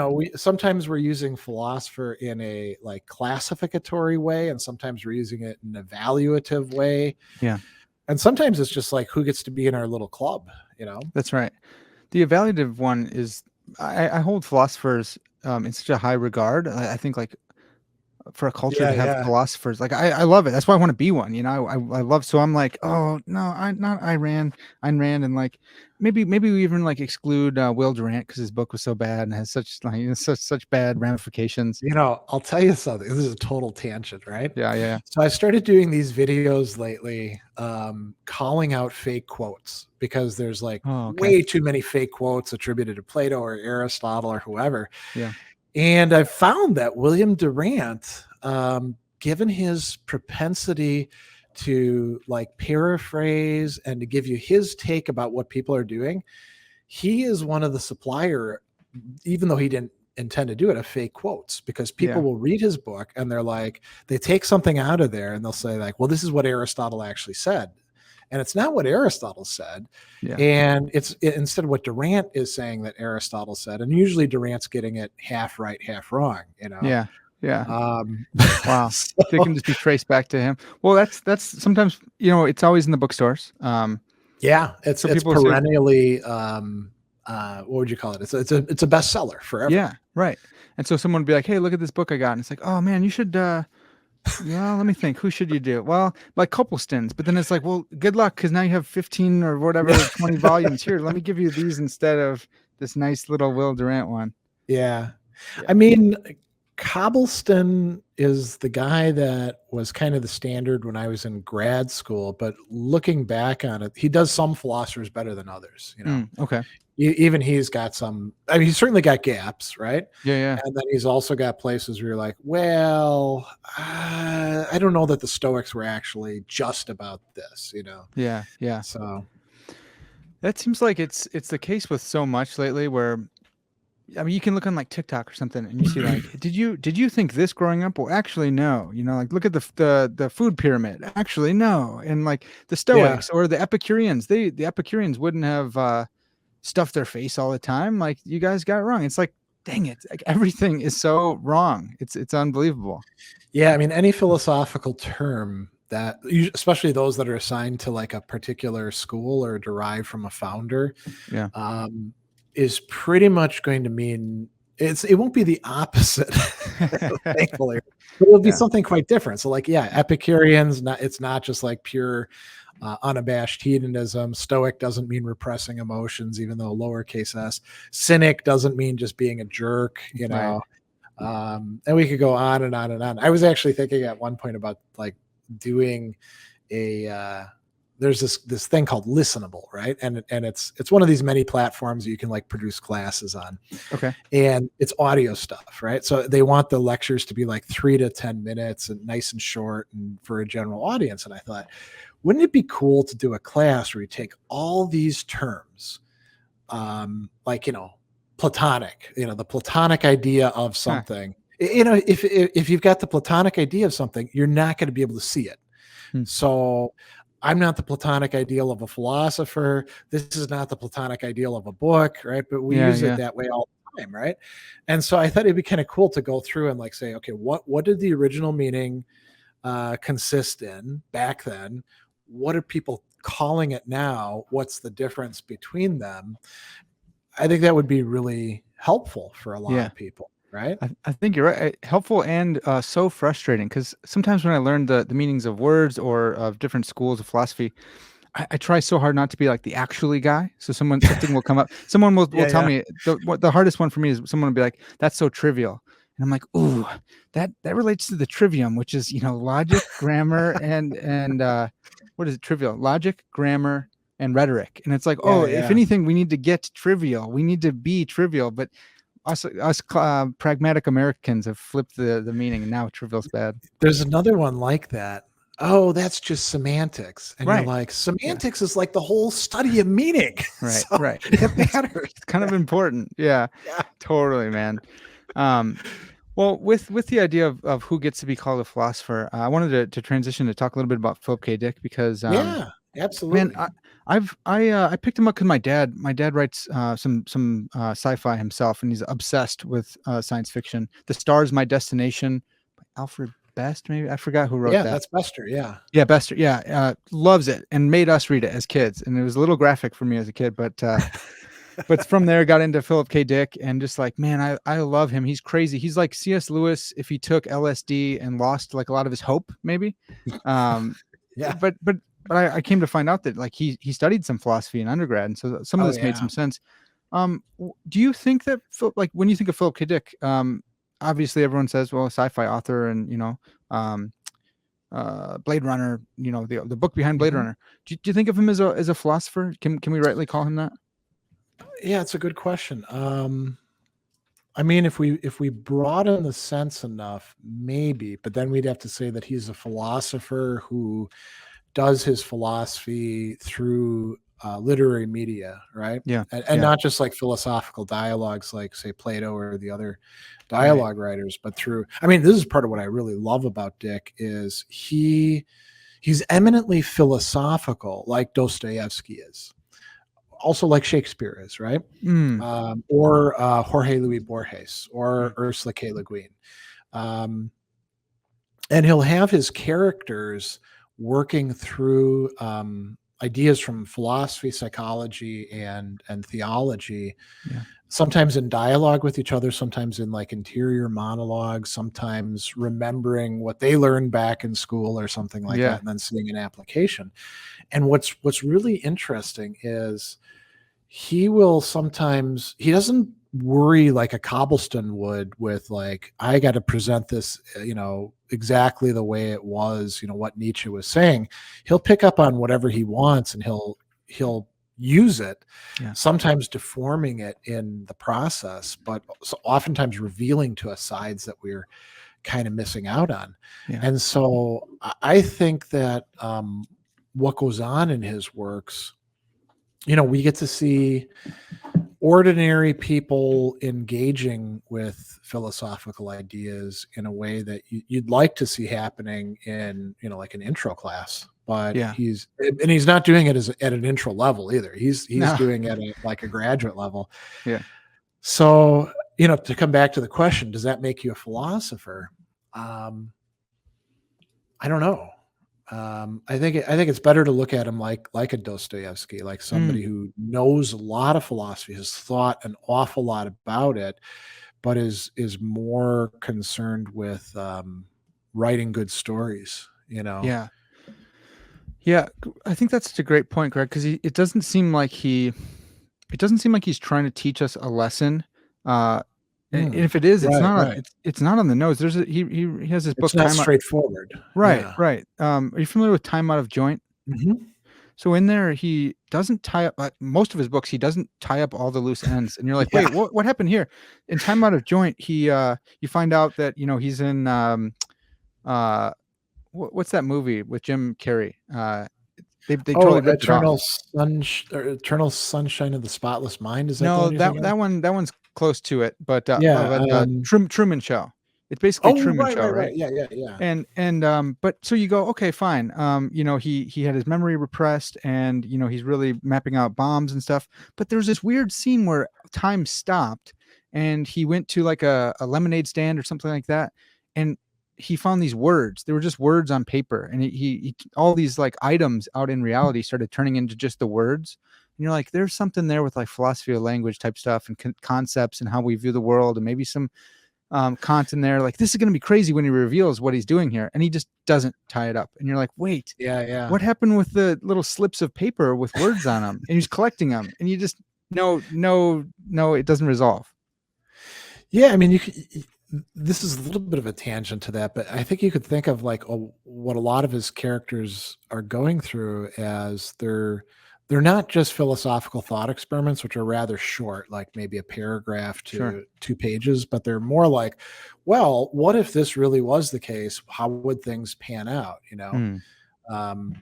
we sometimes we're using philosopher in a like classificatory way, and sometimes we're using it in an evaluative way. Yeah. And sometimes it's just like who gets to be in our little club. That's right. The evaluative one is I hold philosophers in such a high regard. I think like for a culture Yeah, to have yeah. philosophers, like I love it. That's why I want to be one. I love. So I'm like, oh no, I not Ayn Rand, and like maybe we even like exclude Will Durant because his book was so bad and has such like such bad ramifications. I'll tell you something. This is a total tangent, right? Yeah. Yeah. So I started doing these videos lately, calling out fake quotes, because there's like Oh, okay. way too many fake quotes attributed to Plato or Aristotle or whoever. Yeah. And I found that William Durant, given his propensity to like paraphrase and to give you his take about what people are doing, he is one of the supplier, even though he didn't intend to do it, of fake quotes, because people Yeah. will read his book and they're like, they take something out of there and they'll say like, well, this is what Aristotle actually said. and it's not what Aristotle said. Yeah. And instead of what Durant is saying that Aristotle said, and usually Durant's getting it half right, half wrong, Yeah. Yeah. Um, Wow. They can so just be traced back to him. Well, that's sometimes, it's always in the bookstores. yeah, So it's people say, perennially, what would you call it? It's a bestseller yeah, forever. right. And so someone would be like, "Hey, look at this book I got." And it's like, "Oh man, you should let me think. Who should you do?" Well, like Copleston's, but then it's like, "Well, good luck cuz now you have 15 or whatever 20 volumes here. Let me give you these instead of this nice little Will Durant one." Yeah. I Yeah. mean, Cobbleston is the guy that was kind of the standard when I was in grad school, but looking back on it, he does some philosophers better than others. Okay. Even he's got some, I mean, he's certainly got gaps, right? Yeah, yeah. And then he's also got places where you're like, well, I don't know that the Stoics were actually just about this. Yeah, yeah. So, That seems like it's the case with so much lately where I mean, you can look on like TikTok or something, and you see like, did you think this growing up? Well, actually, no. Like look at the food pyramid. Actually, no. And like the yeah. Stoics or the Epicureans, the Epicureans wouldn't have stuffed their face all the time. Like you guys got it wrong. It's like, dang it, like everything is so wrong. It's unbelievable. Yeah. I mean, any philosophical term that, especially those that are assigned to like a particular school or derived from a founder, Yeah. um, is pretty much going to mean it won't be the opposite, thankfully, but it'll be Yeah. something quite different. So, like, yeah, Epicureans, it's not just like pure unabashed hedonism. Stoic doesn't mean repressing emotions, even though lowercase s. Cynic doesn't mean just being a jerk, Right. and we could go on and on and on. I was actually thinking at one point about like doing a there's this thing called Listenable, right? And it's one of these many platforms that you can like produce classes on, Okay. and it's audio stuff, right? So they want the lectures to be like 3 to 10 minutes and nice and short and for a general audience. And I thought, wouldn't it be cool to do a class where you take all these terms, like Platonic, the Platonic idea of Huh. something. If you've got the Platonic idea of something, you're not going to be able to see it. Hmm. So I'm not the Platonic ideal of a philosopher. This is not the Platonic ideal of a book, right? But we Yeah. use it Yeah. that way all the time, right? And so I thought it'd be kind of cool to go through and like say, okay, what did the original meaning consist in back then? What are people calling it now? What's the difference between them? I think that would be really helpful for a lot Yeah. of people, right? I think you're right. Helpful and so frustrating because sometimes when I learn the meanings of words or of different schools of philosophy, I try so hard not to be like the actually guy. So something will come up. Someone will Yeah, tell yeah. me the hardest one for me is someone will be like, "That's so trivial," and I'm like, "Ooh, that relates to the trivium, which is logic, grammar, and what is it? Trivial logic, grammar, and rhetoric." And it's like, oh, Yeah, if yeah. anything, we need to get trivial. We need to be trivial, but us pragmatic Americans have flipped the meaning, and now trivial's bad. There's another one like that. Oh, that's just semantics. And you're Right. like, Yeah. semantics is like the whole study of meaning. Right. So Right. it It's matters. it's kind of important. Yeah. Yeah. Totally, man. Um, well, with the idea of who gets to be called a philosopher, I wanted to transition to talk a little bit about Philip K. Dick because Yeah, man, absolutely. I picked him up because my dad writes some sci-fi himself, and he's obsessed with science fiction. The Stars, My Destination, by Alfred Best, maybe I forgot who wrote Yeah, that. that's Bester. Yeah. Yeah, Bester. Yeah, loves it and made us read it as kids, and it was a little graphic for me as a kid, but from there got into Philip K. Dick and just like, man, I love him. He's crazy. He's like C.S. Lewis if he took LSD and lost like a lot of his hope, maybe. Um, Yeah. but I came to find out that like he studied some philosophy in undergrad, and so some of Oh, this made yeah. some sense. Do you think that like when you think of Philip K. Dick, obviously everyone says, well, sci-fi author, and um, Blade Runner, the book behind Blade Mhm. Runner. Do you think of him as a philosopher? Can we rightly call him that? Yeah, it's a good question. I mean, if we broaden the sense enough, maybe, but then we'd have to say that he's a philosopher who does his philosophy through literary media, right? Yeah, And yeah, not just like philosophical dialogues, like say Plato or the other right. dialogue writers, but through. I mean, this is part of what I really love about Dick is he he's eminently philosophical, like Dostoevsky is, also like Shakespeare is, right? Mm, Or Jorge Luis Borges or mm, Ursula K. Le Guin. Um, and he'll have his characters working through ideas from philosophy, psychology, and theology, yeah. sometimes in dialogue with each other, sometimes in like interior monologues, sometimes remembering what they learned back in school or something like Yeah. that, and then seeing an application. And what's really interesting is he doesn't worry like a Cobblestone would with like, I got to present this, exactly the way it was, what Nietzsche was saying. He'll pick up on whatever he wants and he'll use it, Yeah. sometimes deforming it in the process, but oftentimes revealing to us sides that we're kind of missing out on. Yeah. And so I think that what goes on in his works, we get to see ordinary people engaging with philosophical ideas in a way that you'd like to see happening in, like an intro class. But Yeah. he's not doing it at an intro level either. He's No. doing it at like a graduate level. Yeah. So, to come back to the question, does that make you a philosopher? Um, I don't know. I think it's better to look at him like a Dostoevsky, like Mm, somebody who knows a lot of philosophy, has thought an awful lot about it, but is more concerned with writing good stories. yeah. Yeah. I think that's such a great point, Greg, because it doesn't seem like he's trying to teach us a lesson. Uh, and Hmm. if it is, Right, right. it's not on the nose. He has this It's book, not Time Out. straightforward. Right, Yeah. right. Are you familiar with Time Out of Joint? Hmm. So in there, he doesn't tie up most of his books. He doesn't tie up all the loose ends, and you're like, Yeah. wait, what happened here? In Time Out of Joint, you find out that he's in uh, what's that movie with Jim Carrey? They Oh, totally ripped it off. Eternal Sunshine of the Spotless Mind. Is that the No, one you're thinking of? that one's close to it, but Yeah. Truman Show. It's basically Oh, Truman right, Show, right, right? right. Yeah, yeah, yeah. But so you go, okay, fine. He had his memory repressed, and he's really mapping out bombs and stuff. But there's this weird scene where time stopped, and he went to like a lemonade stand or something like that, and he found these words. They were just words on paper, and he all these like items out in reality started turning into just the words. And you're like, there's something there with like philosophy of language type stuff and concepts and how we view the world, and maybe some Kant in there. Like, this is going to be crazy when he reveals what he's doing here, and he just doesn't tie it up. And you're like, wait, Yeah, yeah. what happened with the little slips of paper with words on them? And he's collecting them, and you just no, no, no, it doesn't resolve. Yeah, I mean, this is a little bit of a tangent to that, but I think you could think of like what a lot of his characters are going through as they're not just philosophical thought experiments, which are rather short, like maybe a paragraph Sure. to 2 pages, but they're more like, well, what if this really was the case? How would things pan out? Hmm. Um,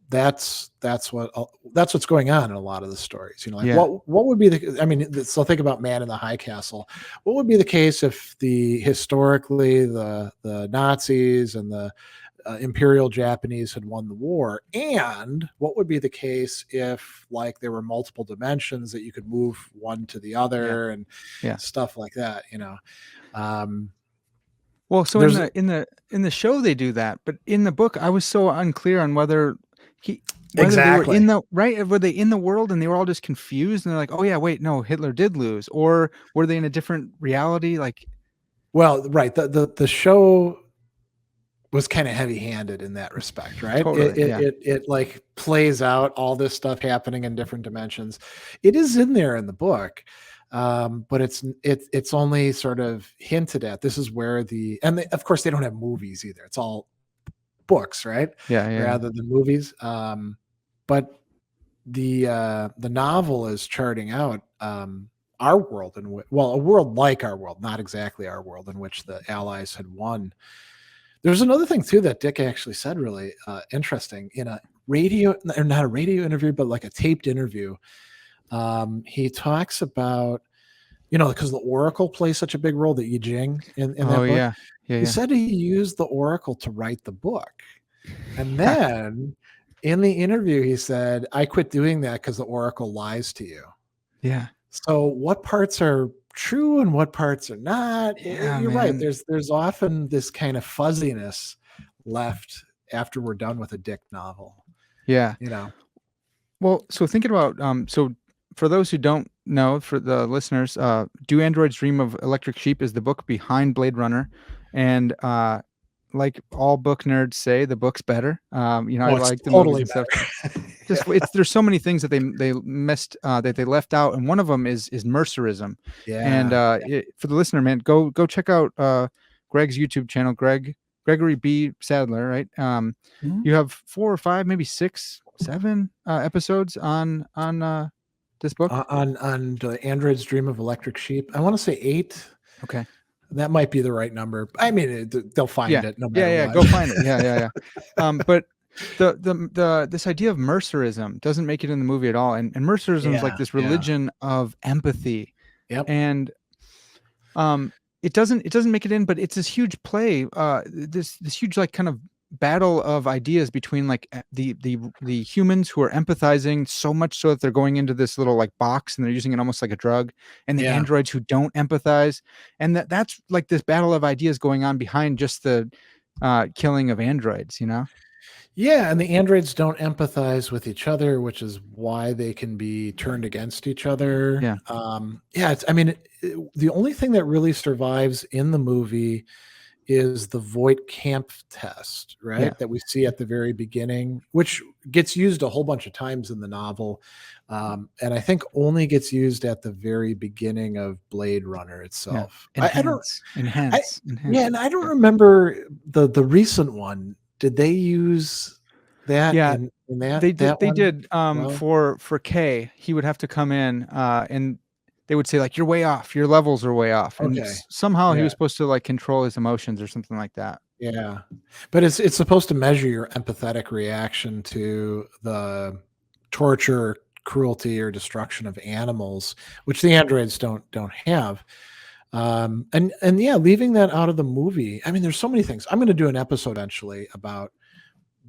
that's what's going on in a lot of the stories. Like Yeah. what would be I mean, so think about Man in the High Castle. What would be the case if historically the Nazis and the Imperial Japanese had won the war? And what would be the case if like there were multiple dimensions that you could move one to the Yeah. other and Yeah. stuff like that? Um, Well, so there's in the show they do that, but in the book I was so unclear on he whether they were exactly. in the right, were they in the world and they were all just confused and they're like, oh yeah, wait, no, Hitler did lose, or were they in a different reality? Like, Well, right. The show was kind of heavy-handed in that respect, right? It, totally, it yeah, it it like plays out all this stuff happening in different dimensions. It is in there in the book, but it's only sort of hinted at. This is where of course they don't have movies either. It's all books, right? yeah, yeah, yeah. Rather than movies. But the novel is charting out our world a world like our world, not exactly our world, in which the Allies had won. There's another thing too that Dick actually said really interesting in a radio, or not a radio interview, but like a taped interview. He talks about, because the Oracle plays such a big role, the I Ching in Oh that book. yeah, yeah, He yeah. said he used the Oracle to write the book. And Yeah. then in the interview, he said, I quit doing that because the Oracle lies to you. Yeah. So what parts are true and what parts are not? Yeah, You're right. man. There's often this kind of fuzziness left after we're done with a Dick novel, Yeah. you know. Well, so thinking about so for those who don't know, for the listeners, "Do Androids Dream of Electric Sheep" is the book behind Blade Runner, and like all book nerds say, the book's better. I Oh, it's like the movies totally and stuff. better. Just Yeah. it's there's so many things that they missed that they left out, and one of them is Mercerism. And Yeah. for the listener, man, go check out Greg's YouTube channel, Gregory B. Sadler. Right, Mhm. you have 4 or 5, maybe 6, 7 episodes on this book. On the Android's Dream of Electric Sheep. I want to say 8. Okay. That might be the right number. I mean, they'll find Yeah. it no Yeah, matter yeah, what. go find it. Yeah, yeah, yeah. But the this idea of Mercerism doesn't make it in the movie at all, and Mercerism is like Yeah, this yeah. religion of empathy, Yep. and um, it doesn't make it in, but it's this huge play, this huge like kind of battle of ideas between like the humans who are empathizing so much so that they're going into this little like box and they're using it almost like a drug, and the Yeah. androids who don't empathize, and that's like this battle of ideas going on behind just the killing of androids. Yeah, and the androids don't empathize with each other, which is why they can be turned against each other. Yeah, Yeah, I mean, the only thing that really survives in the movie is the Voight-Kampff test, yeah, right? That we see at the very beginning, which gets used a whole bunch of times in the novel, and I think only gets used at the very beginning of Blade Runner yeah. itself. I don't Enhance, I enhance, yeah, enhance. and I don't Yeah. remember the recent one. Did they use that Yeah, in they did. that They one? did. Well, For Kay, he would have to come in, and they would say like, "You're way off. Your levels are way off." And okay. somehow he Yeah, was supposed to like control his emotions or something like that. yeah. But it's supposed to measure your empathetic reaction to the torture, cruelty, or destruction of animals, which the androids don't have. And yeah, leaving that out of the movie. I mean, there's so many things. I'm going to do an episode eventually about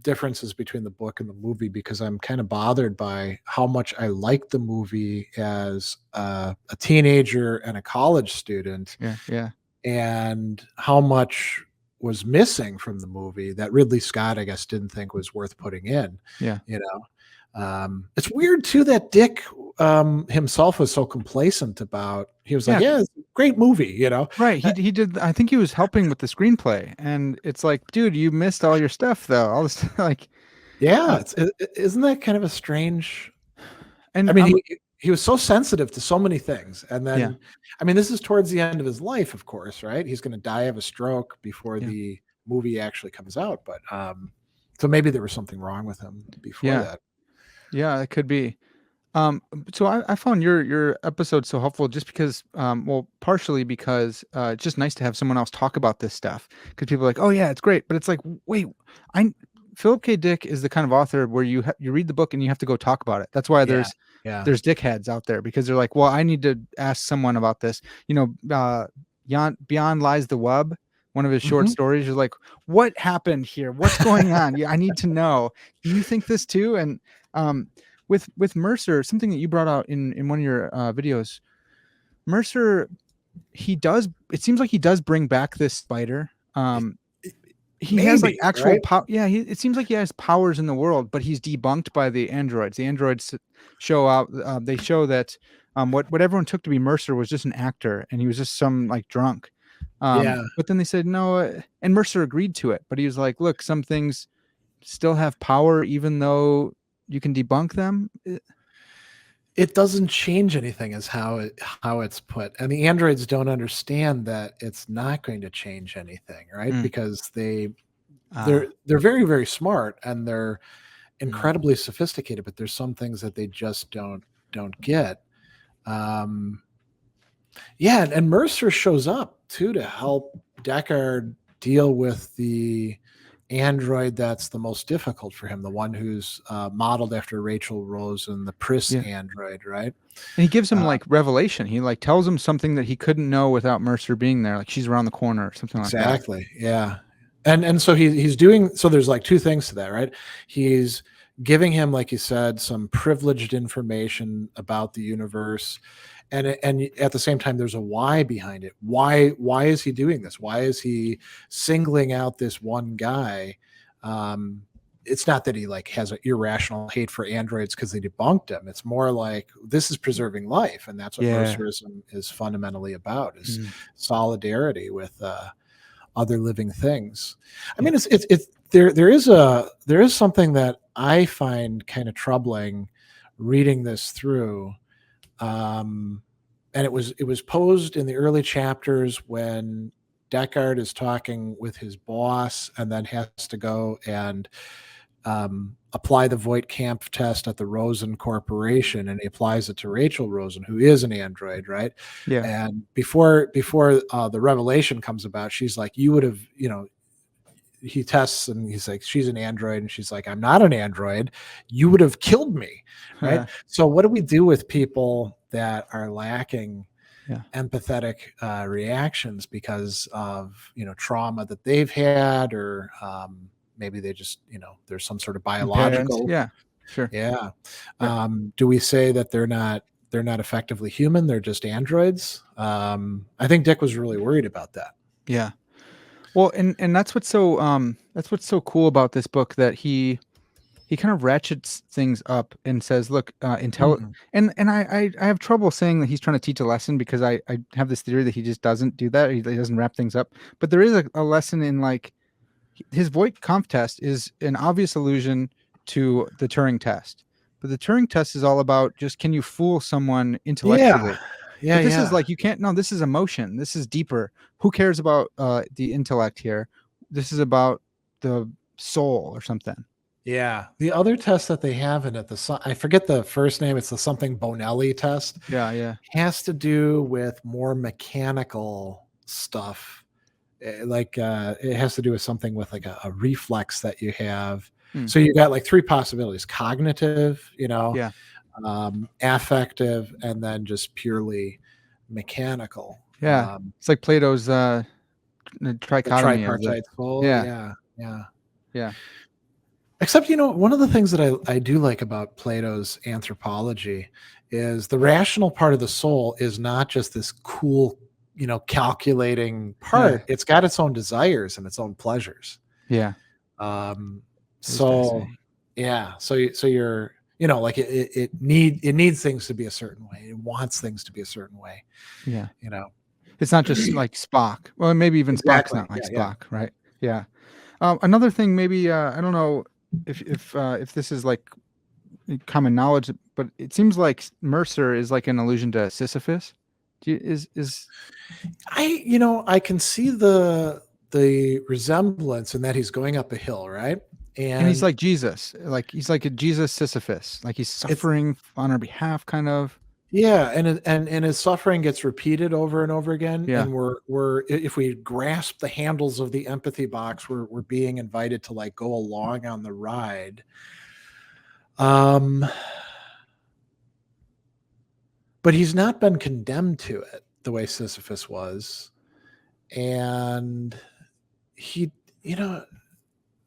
differences between the book and the movie because I'm kind of bothered by how much I liked the movie as a teenager and a college student, Yeah, yeah, and how much was missing from the movie that Ridley Scott, I guess, didn't think was worth putting in. yeah, You know, it's weird too that Dick himself was so complacent about. He was like, yeah. "Yeah, it's a great movie," Right. He did. I think he was helping with the screenplay, and it's like, dude, you missed all your stuff though. All this like, Yeah, uh, isn't that kind of a strange. I and mean, he was so sensitive to so many things, and yeah, then, I mean, this is towards the end of his life, of course, right? He's going to die of a stroke before yeah, the movie actually comes out, but so maybe there was something wrong with him before yeah, that. yeah. It could be. So I found your episode so helpful just because, well, partially because it's just nice to have someone else talk about this stuff because people are like, oh yeah, it's great, but it's like, wait, I Philip K. Dick is the kind of author where you read the book and you have to go talk about it. That's why Yeah, there's yeah, there's dickheads out there because they're like, well, I need to ask someone about this. Beyond Lies the Wub. One of his short hmm stories. You're like, what happened here? What's going on? Yeah, I need to know. Do you think this too? And um, with Mercer, something that you brought out in one of your videos, Mercer, he does. It seems like he does bring back this spider. He has like maybe, actual right? power. Yeah, it seems like he has powers in the world, but he's debunked by the androids. The androids show out. They show that what everyone took to be Mercer was just an actor, and he was just some like drunk. Yeah, But then they said no, and Mercer agreed to it. But he was like, "Look, some things still have power, even though you can debunk them." it doesn't change anything, is how it's put, and the androids don't understand that it's not going to change anything, right? Mm, Because they're ah, they're very very smart and they're mm, incredibly sophisticated, but there's some things that they just don't get. Um, yeah, and Mercer shows up too to help Deckard deal with the android that's the most difficult for him, the one who's modeled after Rachel Rose and the Pris yeah. android, right? And he gives him Uh, like revelation. He like tells him something that he couldn't know without Mercer being there. Like she's around the corner or something like that. exactly. Yeah. And so he's doing, so there's like two things to that, right? He's giving him, like you said, some privileged information about the universe, and at the same time there's a why behind it. Why is he doing this? Why is he singling out this one guy? um it's not that he like has an irrational hate for androids because they debunked him. It's more like this is preserving life, and that's what Yeah. mercerism is fundamentally about, is Mm. solidarity with other living things. I Yeah. mean, it's there is something that I find kind of troubling reading this through. Um, and it was posed in the early chapters when Deckard is talking with his boss and then has to go and apply the Voight-Kampff test at the Rosen Corporation, and he applies it to Rachel Rosen, who is an android, right? Yeah. And before the revelation comes about, she's like, "You would have, he tests and he's like, she's an android, and she's like, I'm not an android. You would have killed me, right? Yeah. So what do we do with people that are lacking Yeah. empathetic reactions because of trauma that they've had, or maybe they just there's some sort of Parents. biological. Yeah. Sure. Yeah. Yeah. Do we say that they're not effectively human, they're just androids? I think Dick was really worried about that. Yeah. Well, and that's what's so cool about this book, that he kind of ratchets things up and says, "Look, Mhm. and I have trouble saying that he's trying to teach a lesson, because I have this theory that he just doesn't do that. He doesn't wrap things up. But there is a lesson in, like, his Voight-Kampff test is an obvious allusion to the Turing test. But the Turing test is all about just, can you fool someone Yeah. intellectually? Yeah, But this is yeah. like, you can't. No, this is emotion. This is deeper. Who cares about the intellect here? This is about the soul or something. Yeah. The other test that they have in it, I forget the first name, it's the something Bonelli test, Yeah, yeah. has to do with more mechanical stuff. It has to do with something with like a reflex that you have. Hmm. So you got like three possibilities: cognitive, Yeah, affective, and then just purely mechanical. yeah. It's like Plato's The trichotomy of the. tripartite soul. Yeah, Yeah. Yeah. yeah, Except, one of the things that I do like about Plato's anthropology is the rational part of the soul is not just this cool, calculating yeah, part. It's got its own desires and its own pleasures. yeah. Um, It is so fascinating. yeah, so you're, like it needs things to be a certain way. It wants things to be a certain way, Yeah. you know. It's not just like Spock. Well, maybe even Spock's Exactly. not like Yeah, yeah. Spock, right? Yeah. Another thing, maybe I don't know if this is like common knowledge, but it seems like Mercer is like an allusion to Sisyphus. Is I can see the resemblance in that he's going up a hill, right? and he's And like Jesus, like he's like a Jesus Sisyphus, like he's it's suffering on our behalf, kind of. yeah, and his suffering gets repeated over and over again, Yeah. and if we grasp the handles of the empathy box, we're being invited to like go along on the ride. Um, but he's not been condemned to it the way Sisyphus was, and he, you know,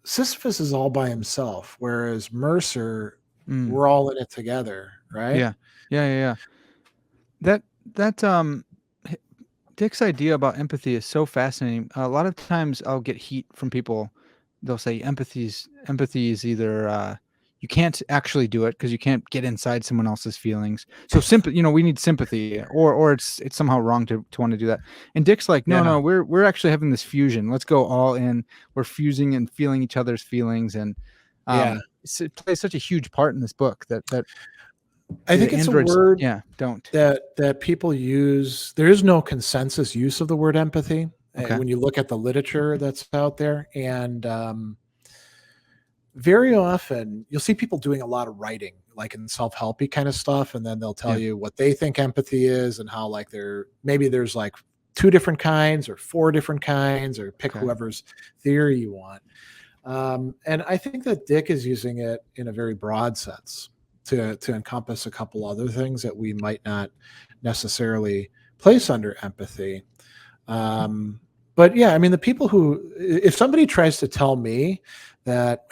Sisyphus is all by himself, whereas Mercer, Mm. we're all in it together, right? Yeah. Yeah. Yeah. Yeah. That that h- Dick's idea about empathy is so fascinating. A lot of times I'll get heat from people. They'll say empathy is either you can't actually do it because you can't get inside someone else's feelings. So sympathy, we need sympathy, or it's somehow wrong to want to do that. And Dick's like, no, Yeah, no, we're actually having this fusion. Let's go all in. We're fusing and feeling each other's feelings, and yeah. it plays such a huge part in this book that I the think it's a androids, word yeah, don't. that people use. There is no consensus use of the word empathy Okay. when you look at the literature that's out there, and very often you'll see people doing a lot of writing, like in self-helpy kind of stuff, and then they'll tell Yeah. you what they think empathy is and how like maybe there's like two different kinds or four different kinds, or pick Okay. whoever's theory you want. And I think that Dick is using it in a very broad sense to encompass a couple other things that we might not necessarily place under empathy. Um, but yeah, I mean, the people who, if somebody tries to tell me that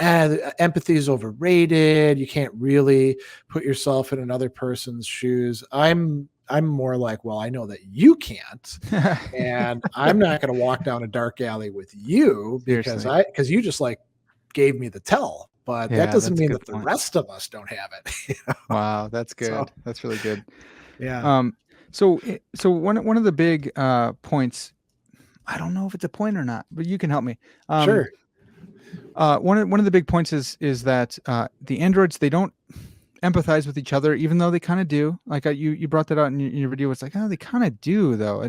empathy is overrated, you can't really put yourself in another person's shoes, I'm more like, well, I know that you can't, and I'm not going to walk down a dark alley with you Seriously. because you just like gave me the tell, but that Yeah, doesn't that's a mean good that the point. rest of us don't have it. Wow, that's So good. That's really good. yeah, Um, so one of the big points, I don't know if it's a point or not, but you can help me. Um, sure, one of the big points is that the androids, they don't empathize with each other, even though they kind of do. Like you brought that out in your video. It's like, oh, they kind of do though,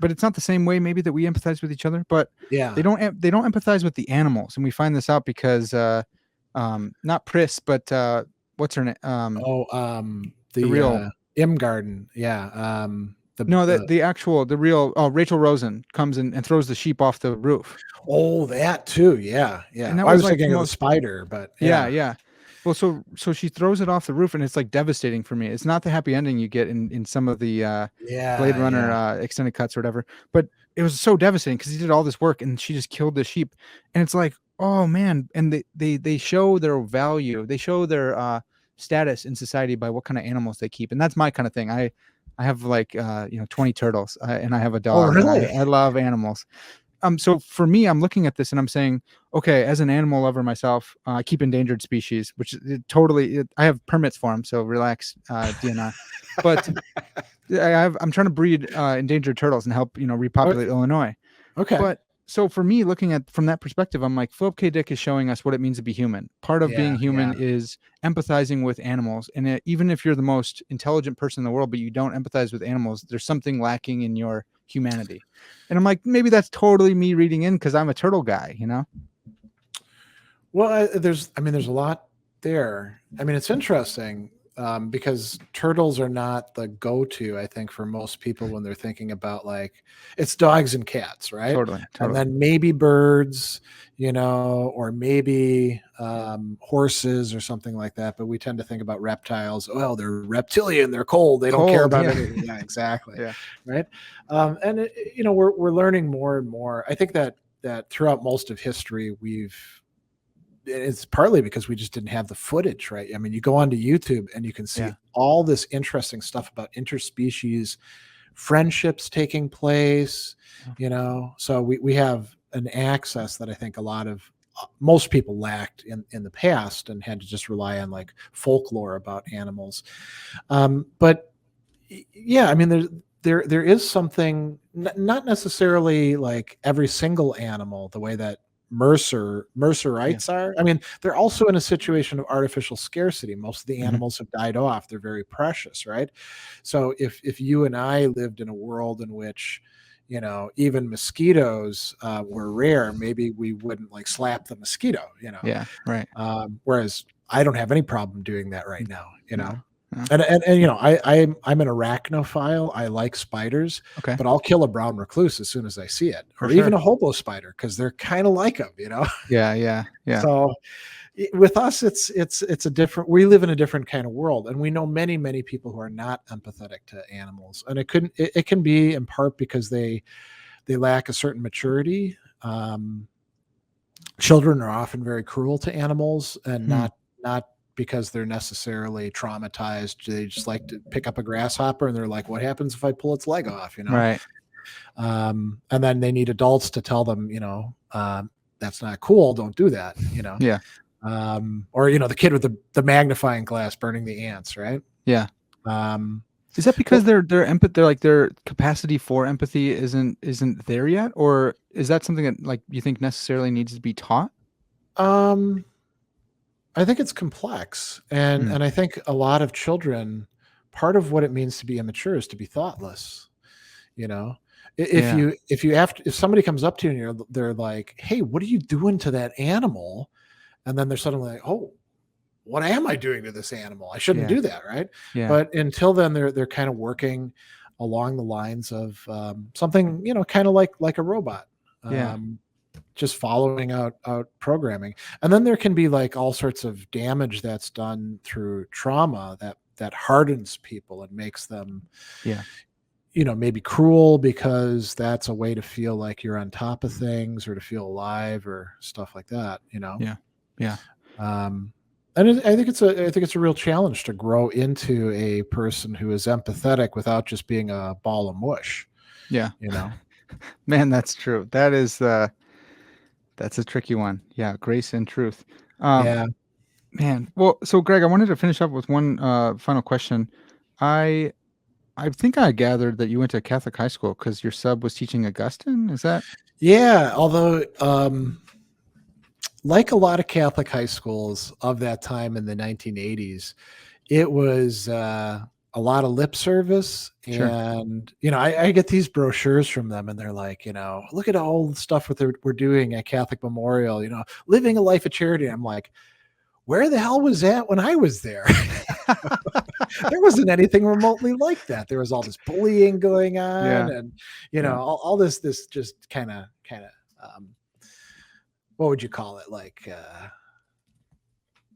but it's not the same way maybe that we empathize with each other. But yeah. they don't empathize with the animals, and we find this out because not Pris, but what's her name? Oh, The real M Garden, yeah. no, the real Rachel Rosen comes in and throws the sheep off the roof, that too, yeah, yeah. and that Well, I was was like the thinking of the most. spider, but Yeah, yeah, yeah. Well, so she throws it off the roof, and it's like devastating for me. It's not the happy ending you get in some of the Blade yeah, Runner yeah. extended cuts or whatever. But it was so devastating because he did all this work, and she just killed the sheep. And it's like, oh man! And they show their value, they show their status in society by what kind of animals they keep, and that's my kind of thing. I have like 20 turtles, and I have a Oh, dog, and really? I love animals. So for me, I'm looking at this and I'm saying, okay, as an animal lover myself, I keep endangered species, which I have permits for them. So relax, DNR. But I'm trying to breed endangered turtles and help, O repopulate Illinois. okay. But so for me, looking at from that perspective, I'm like, Philip K. Dick is showing us what it means to be human. Part of Yeah, being yeah. human is empathizing with animals. And even if you're the most intelligent person in the world, but you don't empathize with animals, there's something lacking in your humanity. And I'm like, maybe that's totally me reading in because I'm a turtle guy, you know? Well, there's a lot there. I mean, it's interesting, because turtles are not the go-to, I think, for most people when they're thinking about like it's dogs and cats, right? Totally, And totally. then maybe birds, or maybe horses or something like that. But we tend to think about reptiles. Well, they're reptilian, they're cold, they don't care Cold, about yeah. anything. Yeah, exactly, Yeah, right? And we're learning more and more. I think that throughout most of history, it's partly because we just didn't have the footage, right? I mean, you go onto YouTube and you can see yeah, all this interesting stuff about interspecies friendships taking place, yeah, So we have an access that I think a lot of most people lacked in the past and had to just rely on like folklore about animals. But yeah, I mean, there is something, not necessarily like every single animal, the way that yeah, Mercerites are. I mean, they're also in a situation of artificial scarcity. Most of the mhm, animals have died off. They're very precious, right? So if you and I lived in a world in which even mosquitoes were rare, maybe we wouldn't like slap the mosquito. yeah, right. Whereas I don't have any problem doing that right Mm, now. no, no. And I'm an arachnophile. I like spiders, Okay, but I'll kill a brown recluse as soon as I see it, for or even sure. a hobo spider because they're kind of like them. Yeah, yeah, yeah, So with us, it's a different. We live in a different kind of world, and we know many people who are not empathetic to animals, and it can be in part because they lack a certain maturity. Children are often very cruel to animals, and hmm, not because they're necessarily traumatized. They just like to pick up a grasshopper and they're like, what happens if I pull its leg off, right. and then they need adults to tell them, that's not cool, don't do that, Yeah, or the kid with the magnifying glass burning the ants, right? yeah. um, Is that well, because they're like their capacity for empathy isn't there yet, or is that something that like you think necessarily needs to be taught? um, I think it's complex, and Mm, I think a lot of children, part of what it means to be immature is to be thoughtless. You know, yeah, if somebody comes up to you and they're like, "Hey, what are you doing to that animal?" And then they're suddenly like, "Oh, what am I doing to this animal? I shouldn't yeah, do that, right?" yeah, But until then, they're kind of working along the lines of something, kind of like a robot. yeah, Um, just following out programming, and then there can be like all sorts of damage that's done through trauma that hardens people and makes them, yeah, maybe cruel because that's a way to feel like you're on top of things or to feel alive or stuff like that. Yeah. Yeah. Um, and I think it's a real challenge to grow into a person who is empathetic without just being a ball of mush. Yeah. You know. Man, that's true. That's a tricky one. Yeah, grace and truth. Yeah. Man, well, so Greg, I wanted to finish up with one final question. I I think I gathered that you went to Catholic high school because your sub was teaching Augustine. Is that Yeah. Although, like a lot of Catholic high schools of that time in the 1980s, it was a lot of lip service. sure? And, I get these brochures from them and they're like, look at all the stuff we're doing at Catholic Memorial, living a life of charity. I'm like, where the hell was that when I was there? There wasn't anything remotely like that. There was all this bullying going on Yeah, and, yeah, all this just kind of, what would you call it? Like,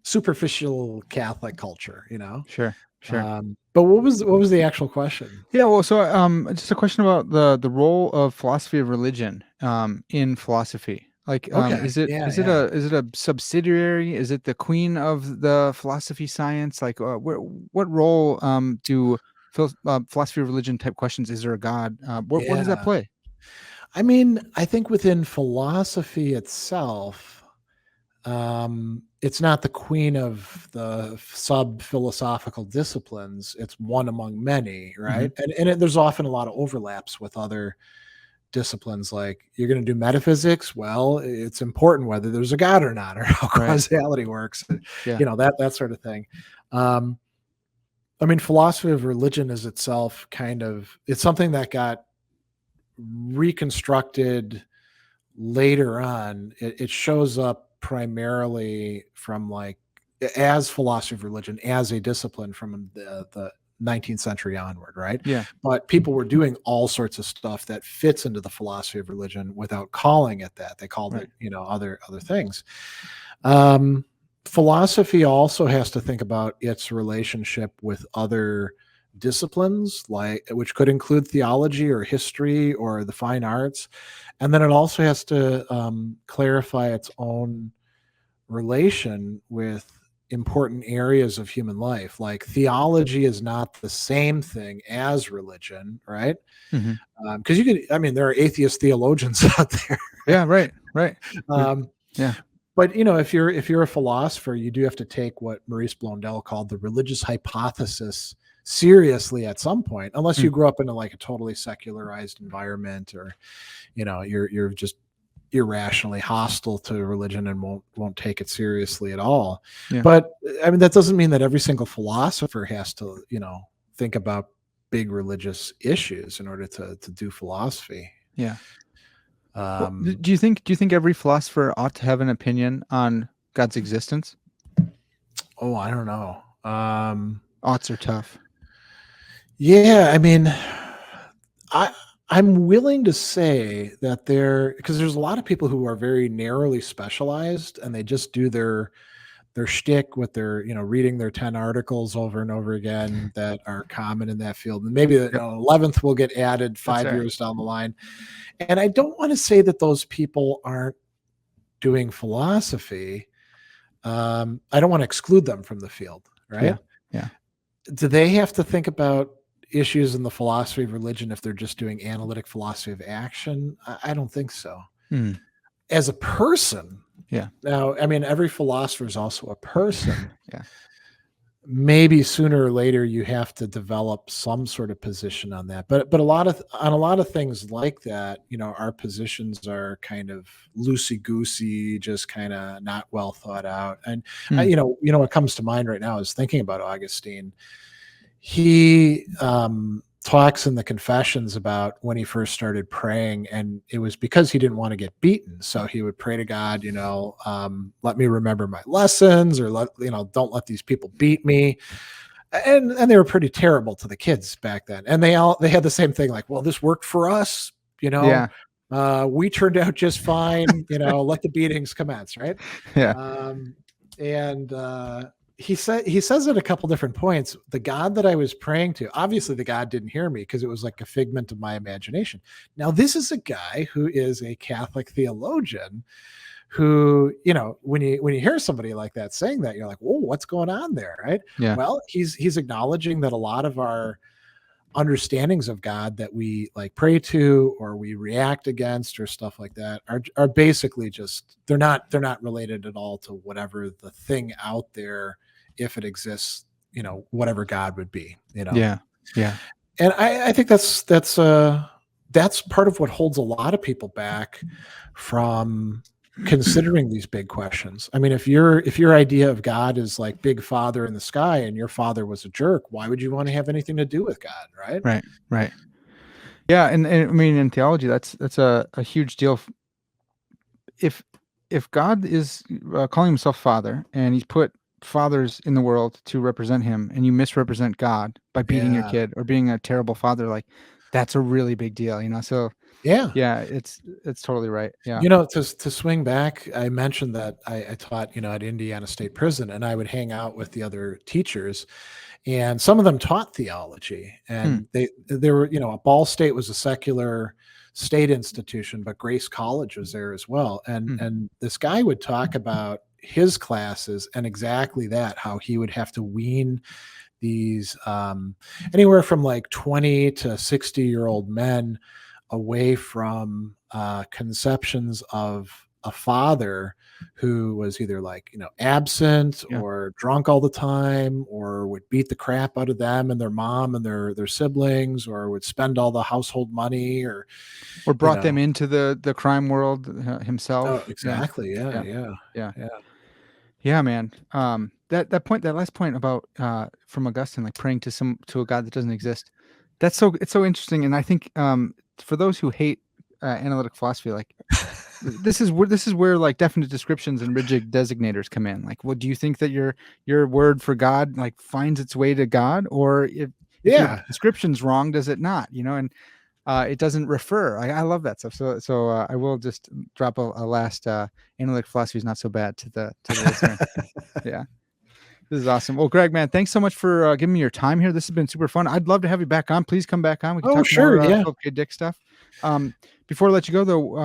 superficial Catholic culture. sure, sure. But what was the actual question? Yeah, well, so just a question about the role of philosophy of religion in philosophy. Like, Okay. Yeah, yeah. is it a subsidiary? Is it the queen of the philosophy science? Like, what role do philosophy of religion type questions? Is there a God? What does that Yeah. play? I mean, I think within philosophy itself, it's not the queen of the sub philosophical disciplines. It's one among many, Hmm. right? And there's often a lot of overlaps with other disciplines. Like you're going to do metaphysics. Well, it's important whether there's a God or not, or how Right. causality works, Yeah. that sort of thing. Um, I mean, philosophy of religion is itself it's something that got reconstructed later on. It shows up primarily from like as philosophy of religion as a discipline from the 19th century onward, right? Yeah. But people were doing all sorts of stuff that fits into the philosophy of religion without calling it that. They called Right. it, other things. Um, Philosophy also has to think about its relationship with other disciplines, like which could include theology or history or the fine arts, and then it also has to clarify its own relation with important areas of human life. Like theology is not the same thing as religion, right? Hmm. Because there are atheist theologians out there. Yeah. Right. Right. There's- um, yeah. but if you're a philosopher, you do have to take what Maurice Blondel called the religious hypothesis seriously at some point, unless Mm. you grew up in like a totally secularized environment, or you're just irrationally hostile to religion and won't take it seriously at all. Yeah. But I mean, that doesn't mean that every single philosopher has to think about big religious issues in order to do philosophy. Yeah. Well, um do you think every philosopher ought to have an opinion on God's existence? oh, I don't know. Oughts are tough. Yeah, I mean, I I'm willing to say that because there's a lot of people who are very narrowly specialized and they just do their shtick with their, reading their 10 articles over and over again that are common in that field. And maybe the Yep. 11th will get added That's 5 right. years down the line. And I don't want to say that those people aren't doing philosophy. I don't want to exclude them from the field, right? Yeah. Yeah. Do they have to think about issues in the philosophy of religion if they're just doing analytic philosophy of action? I don't think so. Mm. As a person, Yeah. now, I mean, every philosopher is also a person. Yeah. Maybe sooner or later you have to develop some sort of position on that. But a lot of things like that, our positions are kind of loosey goosey, just kind of not well thought out. And Mm. what comes to mind right now is thinking about Augustine. He talks in the Confessions about when he first started praying, and it was because he didn't want to get beaten. So he would pray to God, let me remember my lessons, or don't let these people beat me. And they were pretty terrible to the kids back then. And they had the same thing, like, well, this worked for us, you know. Yeah. We turned out just fine, let the beatings commence, right? Yeah. Um, and he says at a couple different points, the God that I was praying to, obviously the God didn't hear me because it was like a figment of my imagination. Now, this is a guy who is a Catholic theologian who, when you hear somebody like that saying that, you're like, whoa, what's going on there? Right. Yeah. Well, he's acknowledging that a lot of our understandings of God that we like pray to or we react against or stuff like that are basically just they're not related at all to whatever the thing out there, if it exists, whatever God would be. Yeah. Yeah. And I think that's part of what holds a lot of people back from considering these big questions. I mean, if your idea of God is like big father in the sky and your father was a jerk, why would you want to have anything to do with God, right? Right. Right. Yeah. And I mean, in theology, that's a huge deal. If God is calling himself Father, and he's put fathers in the world to represent him, and you misrepresent God by beating your Yeah. kid or being a terrible father, like that's a really big deal, So Yeah. yeah, it's totally right. Yeah. To swing back, I mentioned that I taught, at Indiana State Prison, and I would hang out with the other teachers, and some of them taught theology, Hmm. and they were, Ball State was a secular state institution, but Grace College was there as well. And Hmm. and this guy would talk about his classes and exactly that, how he would have to wean these anywhere from like 20 to 60-year-old men away from conceptions of a father who was either like absent Yeah. or drunk all the time or would beat the crap out of them and their mom and their siblings, or would spend all the household money, or Or you brought them know into the crime world oh, himself. Yeah. exactly, yeah, Yeah. yeah, Yeah. yeah. Yeah, man. That last point about from Augustine, like praying to a God that doesn't exist. It's so interesting, and I think for those who hate analytic philosophy, like this is where like definite descriptions and rigid designators come in. Like, well, do you think that your word for God like finds its way to God, or if your Yeah. description's wrong, does it not? And it doesn't refer. I love that stuff. So I will just drop a last analytic philosophy is not so bad to the listener. Yeah. This is awesome. Well, Greg, man, thanks so much for giving me your time here. This has been super fun. I'd love to have you back on. Please come back on. We can Oh, talk sure, more yeah. Philip K. Dick stuff. Um, Before I let you go, though,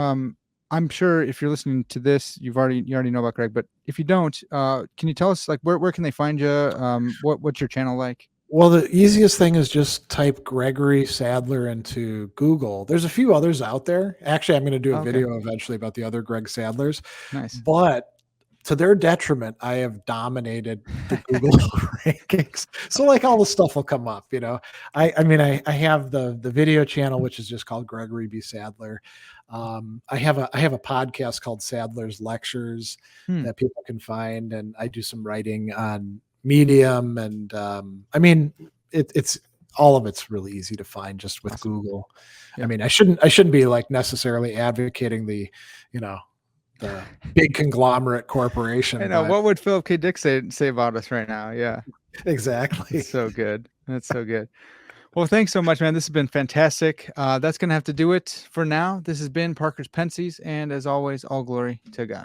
I'm sure if you're listening to this, you already know about Greg. But if you don't, can you tell us like where can they find you? What's your channel like? Well, the easiest thing is just type Gregory Sadler into Google. There's a few others out there. Actually, I'm going to do a Oh, okay, video eventually about the other Greg Sadlers, nice. but to their detriment, I have dominated the Google rankings. So like all the stuff will come up. I mean, I have the video channel, which is just called Gregory B. Sadler. I have a podcast called Sadler's Lectures Hmm, that people can find, and I do some writing on Medium, and I mean, it's all of it's really easy to find just with awesome. Google. I Yeah. mean, I shouldn't be like necessarily advocating you know, the big conglomerate I corporation, know. but What would Philip K. Dick say about us right now? Yeah. That's exactly. so good. That's so good. Well, thanks so much, man. This has been fantastic. That's going to have to do it for now. This has been Parker's Pensées, and as always, all glory to God.